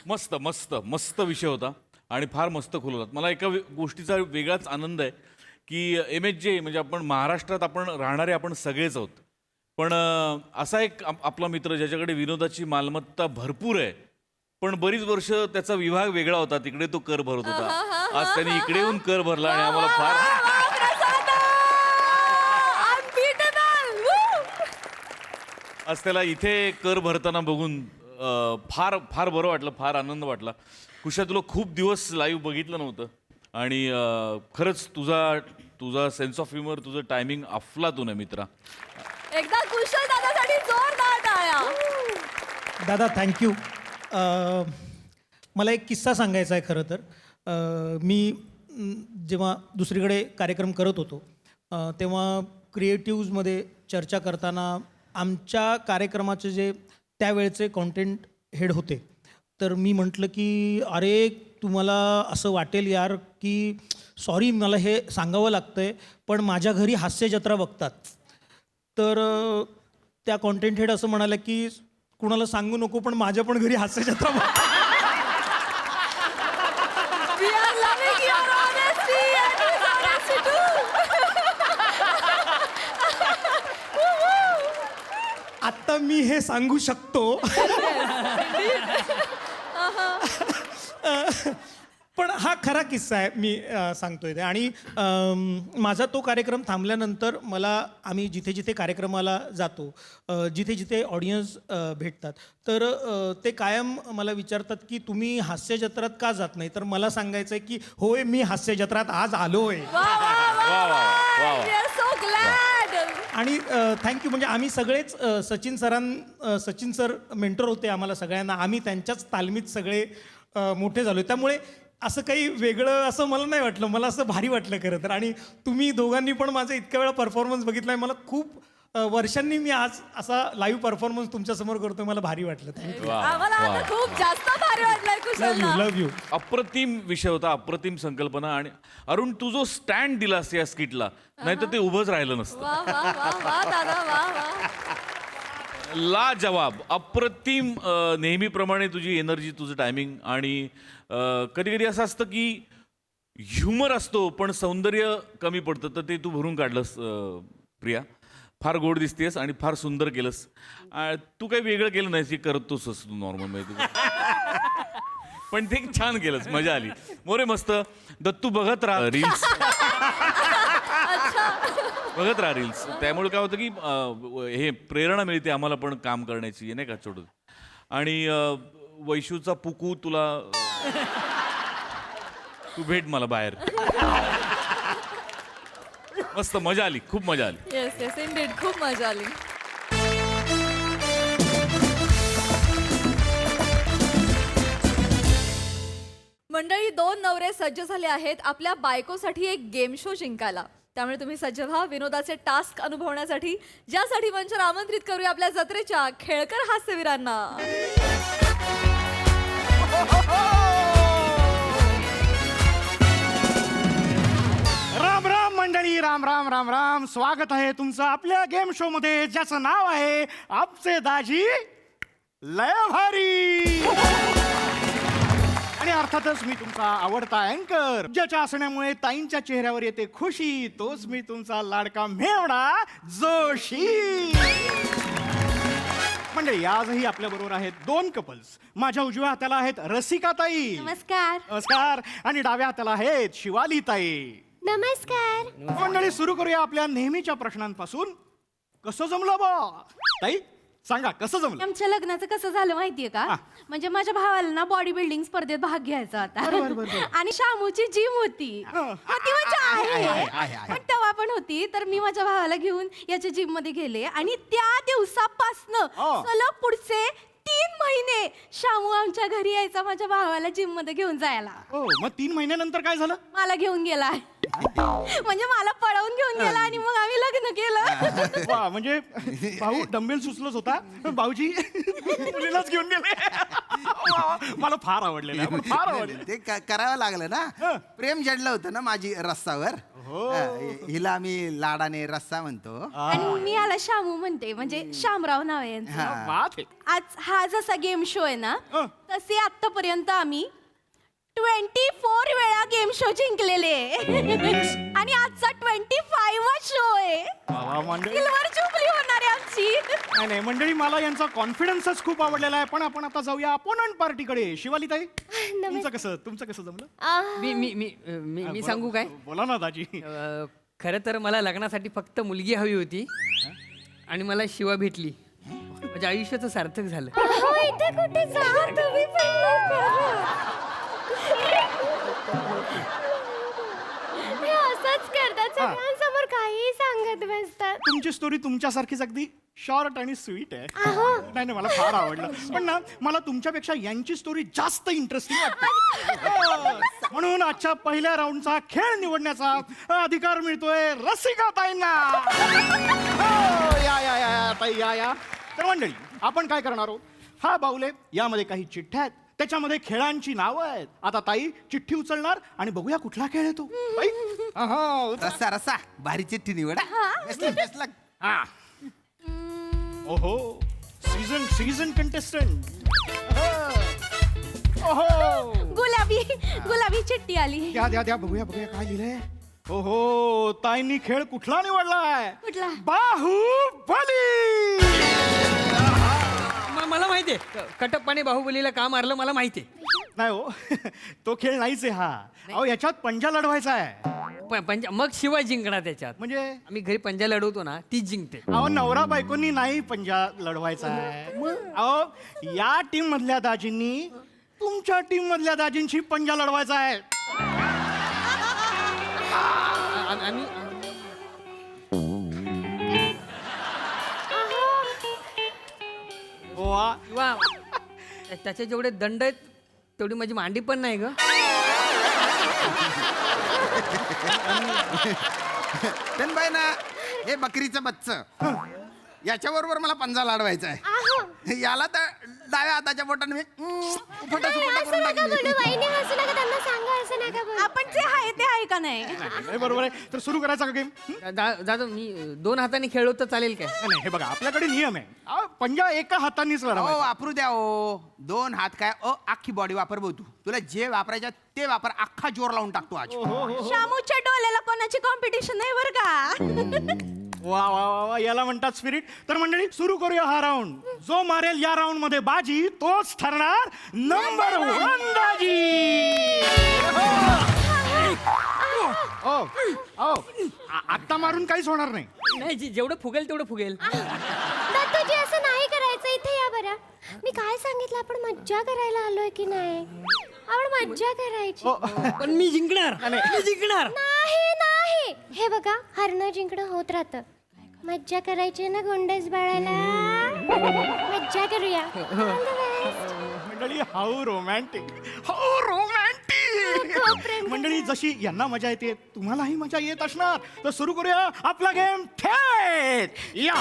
मस्त मस्त मस्त विषय होता आणि फार मस्त खोल होतात. मला एका गोष्टीचा वेगळाच आनंद आहे की MHJ म्हणजे आपण महाराष्ट्रात आपण राहणारे आपण सगळेच आहोत. पण असा एक आपला मित्र ज्याच्याकडे विनोदाची मालमत्ता भरपूर आहे पण बरीच वर्ष त्याचा विभाग वेगळा होता. तिकडे तो कर भरत होता. आज त्यांनी इकडे येऊन कर भरला आणि आम्हाला फार आज त्याला इथे कर भरताना बघून फार फार बरं वाटलं, फार आनंद वाटला. कुशा, तुला खूप दिवस लाईव्ह बघितलं नव्हतं आणि खरंच तुझा सेन्स ऑफ ह्युमर, तुझं टायमिंग अफलातून आहे मित्रा. एकदा कुशल दादासाठी जोरदार टाळ्या. दादा थँक्यू. मला एक किस्सा सांगायचा आहे खरं तर. मी जेव्हा दुसरीकडे कार्यक्रम करत होतो तेव्हा क्रिएटिव्जमध्ये चर्चा करताना आमच्या कार्यक्रमाचे जे त्यावेळचे कॉन्टेंट हेड होते, तर मी म्हटलं की अरे तुम्हाला असं वाटेल यार की सॉरी मला हे सांगावं लागतं आहे, पण माझ्या घरी हास्य जत्रा बघतात. तर त्या कॉन्टेंट हेड असं म्हणाल्या की कुणाला सांगू नको, पण माझ्या पण घरी हास्य जत्रा बघतात. We are loving your honesty and his honesty too. आत्ता मी हे सांगू शकतो. पण हा खरा किस्सा आहे, मी सांगतोय ते. आणि माझा तो कार्यक्रम थांबल्यानंतर आम्ही जिथे जिथे कार्यक्रमाला जातो, जिथे जिथे ऑडियन्स भेटतात, तर ते कायम मला विचारतात की तुम्ही हास्य जत्रात का जात नाही. तर मला सांगायचं आहे की होय, मी हास्य जत्रात आज आलोय. We are so glad. आणि थँक्यू. म्हणजे आम्ही सगळेच सचिन सर मेंटर होते आम्हाला सगळ्यांना. आम्ही त्यांच्याच तालमीत सगळे मोठे झालो. त्यामुळे असं काही वेगळं असं मला नाही वाटलं. मला असं भारी वाटलं खरं तर. आणि तुम्ही दोघांनी पण माझा इतक्या वेळा परफॉर्मन्स बघितला आहे. मला खूप वर्षांनी मी आज असा लाईव्ह परफॉर्मन्स तुमच्यासमोर करतोय. मला भारी वाटलं. थँक्यू. आम्हाला आता खूप जास्त भारी वाटलंय कुशलला. लव यू. अप्रतिम विषय होता, अप्रतिम संकल्पना. आणि अरुण, तू जो स्टँड दिलास या स्किटला, नाही तर ते उभंच राहिलं नसतं. वा वा वा वा दादा, वा वा. ला जवाब, अप्रतिम. नेहमीप्रमाणे तुझी एनर्जी, तुझं टायमिंग. आणि कधी कधी असं असतं की ह्युमर असतो पण सौंदर्य कमी पडतं, तर ते तू भरून काढलंस प्रिया. फार गोड दिसतेस आणि फार सुंदर केलंस. तू काही वेगळं केलं नाहीस, की करतोस तू नॉर्मल मध्ये, पण ते छान केलंस, मजा आली. मोरे मस्त. दत्तू, बघत राहा रील्स, बघत राहा रील्स. त्यामुळे काय होतं की हे प्रेरणा मिळते आम्हाला पण काम करण्याची, नाही का छोटं. आणि वैशूचा पुकू तुला, तू भेट मला बाहेर. मस्त मजा आली, खूप मजा आली. येस येस इंडीड, खूप मजा आली. मंडळी, 2 नवरे सज्ज झाले आहेत आपल्या बायकोसाठी एक गेम शो जिंकायला. त्यामुळे तुम्ही सज्ज व्हा विनोदाचे टास्क अनुभवण्यासाठी, ज्यासाठी मंचावर आमंत्रित करूया आपल्या जत्रेच्या खेळकर हास्यवीरांना. राम राम मंडळी, राम राम राम राम. स्वागत आहे तुमचं आपल्या गेम शो मध्ये, ज्याचं नाव आहे आमचे दाजी लय भारी. आणि अर्थातच मी तुमचा आवडता अँकर, ज्याच्या असण्यामुळे ताईंच्या चेहऱ्यावर येते खुशी, तोच मी तुमचा लाडका मेवणा जोशी. म्हणजे आजही आपल्या बरोबर आहेत 2 कपल्स. माझ्या उजव्या हाताला आहेत रसिकाताई, नमस्कार. नमस्कार. आणि डाव्या हाताला आहेत शिवालीताई. नमस्कार. मंडळी, सुरू करूया आपल्या नेहमीच्या प्रश्नांपासून. कसं जमलं बा ताई, सांगा कसं जमलं? आमच्या लग्नाचं कसं झालं माहितीये का? म्हणजे माझ्या भावाला ना बॉडी बिल्डिंग स्पर्धेत भाग घ्यायचा होता आणि शामूची जिम होती. होती म्हणजे आहे, पण तेव्हा पण होती. तर मी माझ्या भावाला घेऊन याच्या जिम मध्ये गेले आणि त्या दिवसापासनं सलग पुढचे 3 महिने शामू आमच्या घरी यायचा माझ्या भावाला जिम मध्ये घेऊन जायला. मग 3 महिन्यानंतर काय झालं? मला घेऊन गेला. म्हणजे मला पळवून घेऊन गेला आणि मग आम्ही लग्न केलं. वा, म्हणजे भाऊ डंबेल सुचलच होता, भाऊजी मुलीलाच घेऊन गेले. मला फार आवडलेलं आहे, फार आवडलं. ते करावं लागलं ना. प्रेम जडलं होतं ना माझी रस्सावर. हिला आम्ही लाडाने रस्सा म्हणतो. आणि मी याला शामू म्हणते, म्हणजे शामराव नाव आहे यांचं. आज हा जसा गेम शो आहे ना, तसे आतापर्यंत आम्ही 24 वेळा गेम शो जिंकलेले आणि आजचा 25वा शो आहे. सिल्वर जुबली होणार आहे आमची. नाही मंडळी, मला यांचा कॉन्फिडन्सच खूप आवडलेला आहे. पण आपण आता जाऊया अपोनंट पार्टीकडे. शिवालीताई, तुमचं कसं जमलं? मी सांगू काय? बोला ना दाजी. खरं तर मला लग्नासाठी फक्त मुलगी हवी होती आणि मला शिवा भेटली. म्हणजे आयुष्याचं सार्थक झालं. अहो, इथे कुठे जा तुम्ही पण लवकर. हे असंच करतात सगळ्यांसमोर काहीही सांगत बसतात. तुमची स्टोरी तुमच्यासारखीच अगदी शॉर्ट आणि स्वीट आहे. अहो. नाही नाही, मला फार आवडलं. पण ना मला तुमच्यापेक्षा यांची स्टोरी जास्त इंटरेस्टिंग वाटते. म्हणून आजच्या पहिल्या राऊंडचा खेळ निवडण्याचा अधिकार मिळतोय रसिकाताईंना. हो, या या या ताई या या. तर मंडळी, आपण काय करणार आहोत? हा बाऊल आहे, यामध्ये काही चिठ्ठ्या आहेत, त्याच्यामध्ये खेळांची नावं आहेत. आता ताई चिठ्ठी उचलणार आणि बघूया कुठला खेळ आहे तो. ताई? रसा रसा भारी चिठ्ठी निवड हा. ओहो, सीझन कंटेस्टंट. ओहो, गुलाबी गुलाबी चिठ्ठी आली. द्या द्या द्या, बघूया बघूया काय लिहिलंय. ओहो, ताईंनी खेळ कुठला निवडलाय? कुठला? बाहुबली. मला माहितीये कटप्पाने बाहुबलीला का मारलं मला माहितीये. नाही हो, तो खेळ नाहीच आहे हा. अहो, याच्यात पंजा लढवायचा आहे. पंजा मग शिवाय जिंकणार त्याच्यात. म्हणजे आम्ही घरी पंजा लढवतो ना तीच जिंकते. अहो, नवरा बायकोनी नाही पंजा लढवायचा आहे. अहो, या टीम मधल्या दाजींनी तुमच्या टीम मधल्या दाजींशी पंजा लढवायचा आहे. आम्ही वा. वा त्याचे जेवढे दंड आहेत तेवढी माझी मांडी पण नाही ग. बाई ना, हे बकरीचं बच्च याच्याबरोबर मला पंजा लाडवायचा आहे. याला तर डाव्या हाताच्या बोटाने मी उफटा सुफटा करून टाकली. वहिनी हसू नका, त्यांना सांगा असं नका बोलू. आपण जे आहे ते आहे का नाही? नाही, बरोबर आहे. तर सुरू करायचा का गेम? दादा मी 2 हाताने खेळलो तर चालेल काय? नाही, हे बघा आपल्याकडे नियम आहे. अहो, पंजा एका हातानेच ओ लढवायचा. वापरू द्या ओ. 2 हात काय अख्खी बॉडी वापर भाऊ तू. तुला जे वापरायचं ते वापर. अख्खा जोर लावून टाकतो आज. शामूच्या डोल्याला कोणाची कॉम्पिटिशन नाही बरं का? वा वा वा वा, याला म्हणतात स्पिरिट. तर मंडळी सुरू करूया हा राऊंड. जो मारेल या राऊंड मध्ये बाजी तोच ठरणार नंबर 1 दाजी. आत्ता मारून काहीच होणार नाही. नाही जेवढं फुगेल तेवढं फुगेल. दत्तूजी, असं नाही करायचं. इथे या बरं. मी काय सांगितलं, आपण मज्जा करायला आलोय की नाही? आपण मज्जा करायची. पण मी जिंकणार. मी जिंकणार. नाही नाही, हे बघा, हरणं जिंकणं होत राहतं. मज्जा करायची ना गोंडस बाळाला. मज्जा करूया. मंडळी, हाऊ रोमॅन्टिक, हाऊ रोमॅन्टिक. मंडळी, जशी यांना मजा येते तुम्हालाही मजा येत असणार. तर सुरू करूया आपला गेम थेट. या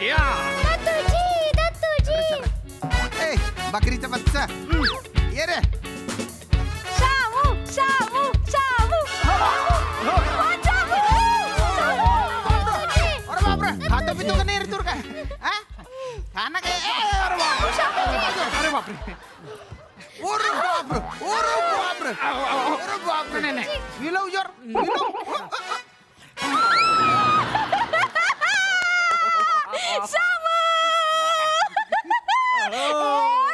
या. दत्तूजी, दत्तूजी. ए, बकरीचं बच्च ये रे. शामू शामू शामू. अरे बापरे, खातो पितो का नाही रे तू काय? हा? खाना काय? अरे बापरे. ओरे बापरे, ओरे बापरे, ओरे बापरे. नाही नाही, विलव जोर, विलव.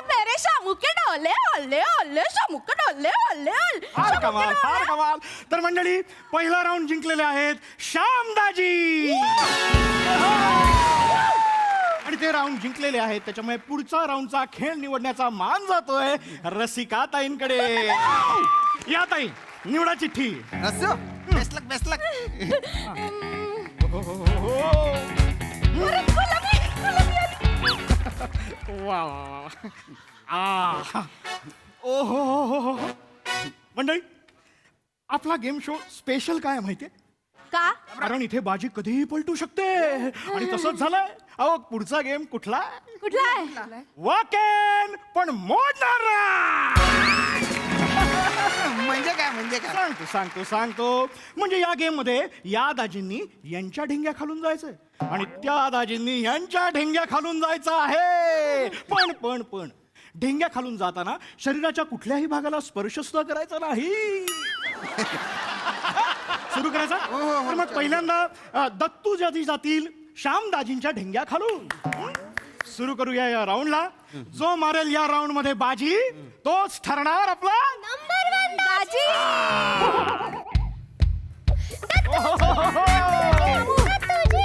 मेरे शामू के डोले ओले ओले, शामू के डोले ओले ओले. फार कमाल, फार कमाल. तर मंडळी, पहिला राऊंड जिंकलेले आहेत श्यामदाजी. आणि ते राऊंड जिंकलेले आहेत, त्याच्यामुळे पुढचा राऊंडचा खेळ निवडण्याचा मान जातोय रसिका ताईंकडे. या ताई, निवडा चिठ्ठी. असं बेसलक बेसलक. वा वा वा. ओ हो. मंडळी, आपला गेम शो स्पेशल काय आहे माहितीये का? कारण इथे बाजी कधीही पलटू शकते. आणि तसंच झालंय. अहो, पुढचा गेम कुठला? कुठला आहे? वॉकेन पण मोडणार. म्हणजे काय, म्हणजे काय? सांगतो. म्हणजे या गेम मध्ये या दाजींनी यांच्या ढेंग्या खालून जायचंय आणि त्या दाजींनी यांच्या ढेंग्या खालून जायचं आहे. पण ढेंग्या खालून जाताना शरीराच्या कुठल्याही भागाला स्पर्श सुद्धा करायचा नाही. सुरू करायचा. तर मग पहिल्यांदा दत्तू दाजी जातील श्यामदाजींच्या ढेंग्या खालून. सुरू करूया या राऊंडला. जो मारेल या राऊंड मध्ये बाजी तोच ठरणार आपला नंबर 1 दाजी. दत्तूजी,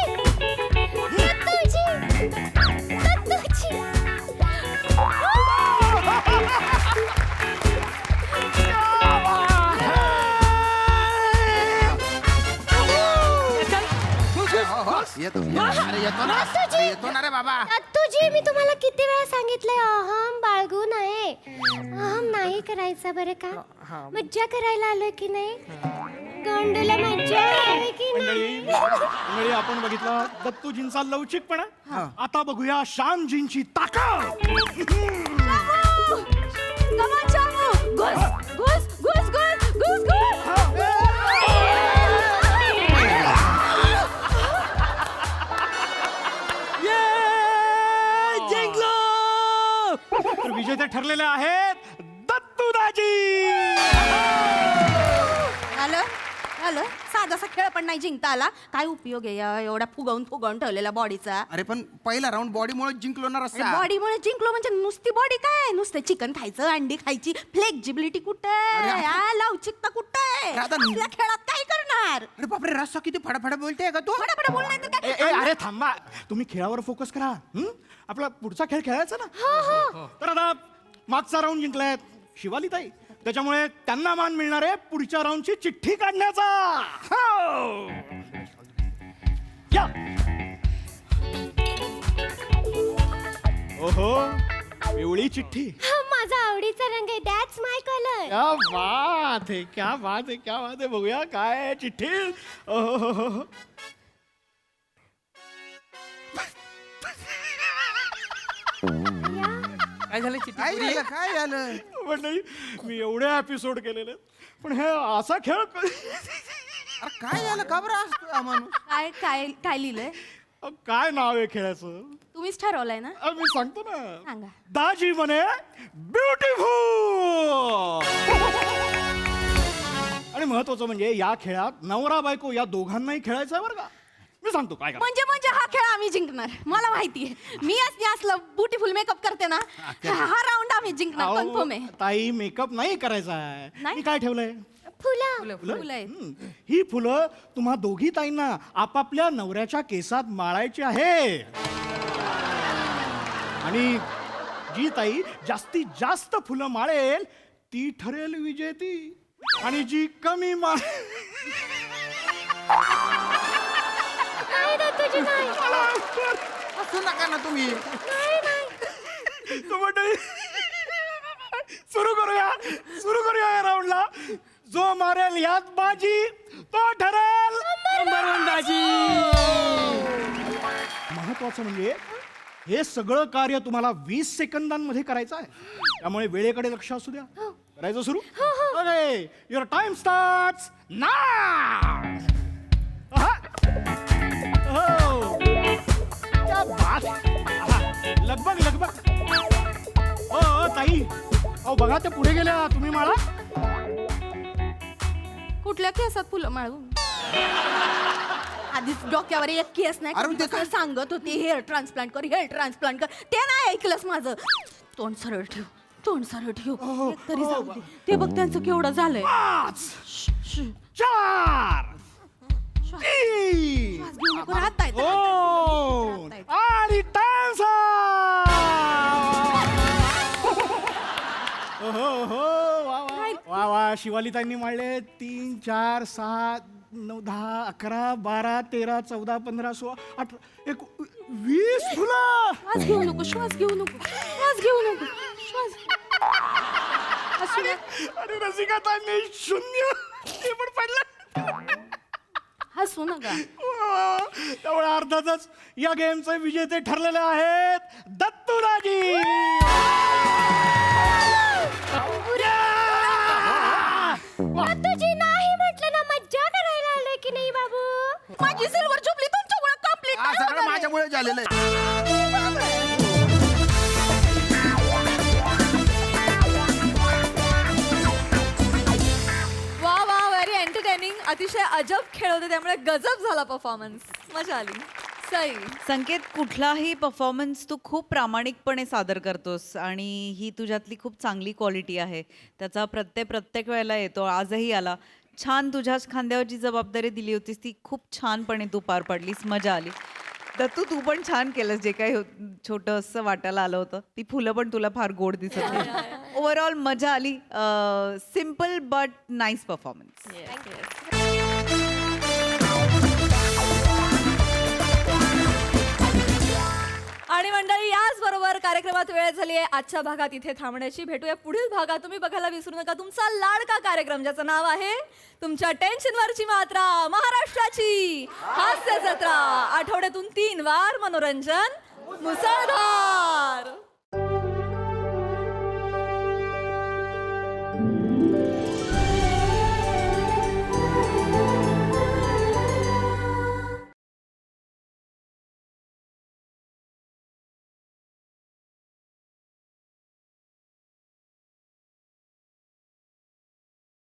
दत्तूजी, दत्तूजी. येतो अरे येतो ना अरे येतो ना रे बाबा. तुझी मी तुम्हाला किती वेळा सांगितलंय अहम बाळगू नये. अहम नाही करायचा बरं का. मज्जा करायला आलोय की नाही. गोंडूला मज्जा आहे की नाही. मंडळी आपण बघितलं दत्तूजींचा लवचिकपणा. आता बघूया श्यामजींची ताकद. तर विजेते ठरलेले आहेत दत्तूदाजी. झालं साधासा खेळ पण नाही जिंकता आला. काय उपयोग आहे या एवढा फुगवून ठेवलेला बॉडीचा. अरे पण पहिला राऊंड बॉडीमुळे जिंकलो ना रस्ता. बॉडीमुळे जिंकलो म्हणजे नुसती बॉडी काय. नुसतं चिकन खायचं अंडी खायची. फ्लेक्झिबिलिटी कुठे लवचिकता कुठे. आपल्या खेळात काय करणार. अरे बापरे रस्ता किती फडाफडा बोलते का तू. फटाफट बोल नाही तर काय. अरे थांबा तुम्ही खेळावर फोकस करा. आपला पुढचा खेळ खेळायचा ना. तर आता मागचा राऊंड जिंकलाय शिवालीताई. त्याच्यामुळे त्यांना मान मिळणार आहे पुढच्या राऊंडची चिठ्ठी काढण्याचा. हो. या. ओहो पिवळी चिठ्ठी. माझा आवडीचा रंग आहे. That's my colour. क्या बात है क्या बात है क्या बात है. बघूया काय आहे चिठ्ठी. ओहो काय झालं चिठ्ठी काय पुरी? झालं काय झालं. मंडळी मी एवढे एपिसोड केलेले पण हे असा खेळ अरे काय झालं का बरं असतो हा माणूस. काय काय काय लिहिलंय. काय नाव आहे खेळाचं. तुम्हीच ठरवलंय ना. मी सांगतो ना. सांगा. दाजी म्हणे ब्युटिफुल. आणि महत्वाचं म्हणजे या खेळात नवरा बायको या दोघांनाही खेळायचं आहे बरं का. मी सांगतो काय करा. म्हणजे हा खेळ आम्ही जिंकणार. मला माहितीये. मी असलं ब्युटिफुल मेकअप करते ना. हा राऊंड आम्ही जिंकणार. कन्फर्म आहे. ताई मेकअप नाही करायचा आहे. नाही? मी काय ठेवलंय. फुलं आहेत. ही फुलं तुम्हा दोघी ताईंना आपापल्या नवऱ्याच्या केसात माळायची आहे. आणि जी ताई जास्तीत जास्त फुलं माळेल ती ठरेल विजेती. आणि जी कमी असू नका ना तुम्ही. सुरू करूया या राऊंडला. जो मारेल यात बाजी तो ठरेल नंबर 1 दाजी. महत्वाचं म्हणजे हे सगळं कार्य तुम्हाला 20 सेकंदांमध्ये करायचं आहे. त्यामुळे वेळेकडे लक्ष असू द्या. करायचं सुरू. Okay your time starts now. क्या बात. लगभग ओ ताई अहो बघा ते पुढे गेल्या. तुम्ही माळा. कुठल्या केसात फुलं माळू. आधीच डोक्यावर एक केस नाही. अरे ते कसं सांगत होती हेअर ट्रान्सप्लांट कर. ते नाही ऐकलंस माझं. तोंड सरळ ठेव. एक तरी जाऊ दे. ते बघ त्यांचं केवढं झालंय. 5 4 3 श्वास घेऊ नको. राहत आहेत. आणि टाइम. वा वा शिवालीताईंनी मांडले 3 4 6 9 10 11 12 13 14 15 16 18 20 फुलं. श्वास घेऊ नको. आणि रसिकाताईंनी 0 ते पण पडलं. हसू नका. त्यामुळे अर्थातच या गेमचे विजेते ठरलेले आहेत दत्तूराजी. तुझी नाही म्हटलं ना. मज्जा करायला आलोय की नाही बाबू. माझी सिल्वर जुबली तुमच्यामुळे कंप्लीट हा सगळं माझ्यामुळे झालेलं आहे. वा व्हेरी एंटरटेनिंग. अतिशय अजब खेळ होते. त्यामुळे गजब झाला परफॉर्मन्स. मजा आली. सई संकेत कुठलाही परफॉर्मन्स तू खूप प्रामाणिकपणे सादर करतोस आणि ही तुझ्यातली खूप चांगली क्वालिटी आहे. त्याचा प्रत्येक वेळेला येतो. आजही आला. छान तुझ्याच खांद्यावर जी जबाबदारी दिली होतीस ती खूप छानपणे तू पार पडलीस. मजा आली. दत्तू तू पण छान केलंस. जे काही छोटंसं वाटायला आलं होतं ती फुलं पण तुला फार गोड दिसत होती. ओव्हरऑल मजा आली. Simple but nice performance. आणि मंडळी याच बरोबर कार्यक्रमात वेळ झाली आहे आजच्या भागात इथे थांबण्याची. भेटूया पुढील भागात. तुम्ही बघायला विसरू नका तुमचा लाडका कार्यक्रम ज्याचं नाव आहे तुमच्या टेन्शनवरची मात्रा, महाराष्ट्राची हास्य जत्रा. आठवड्यातून 3 वार मनोरंजन मुसळधार.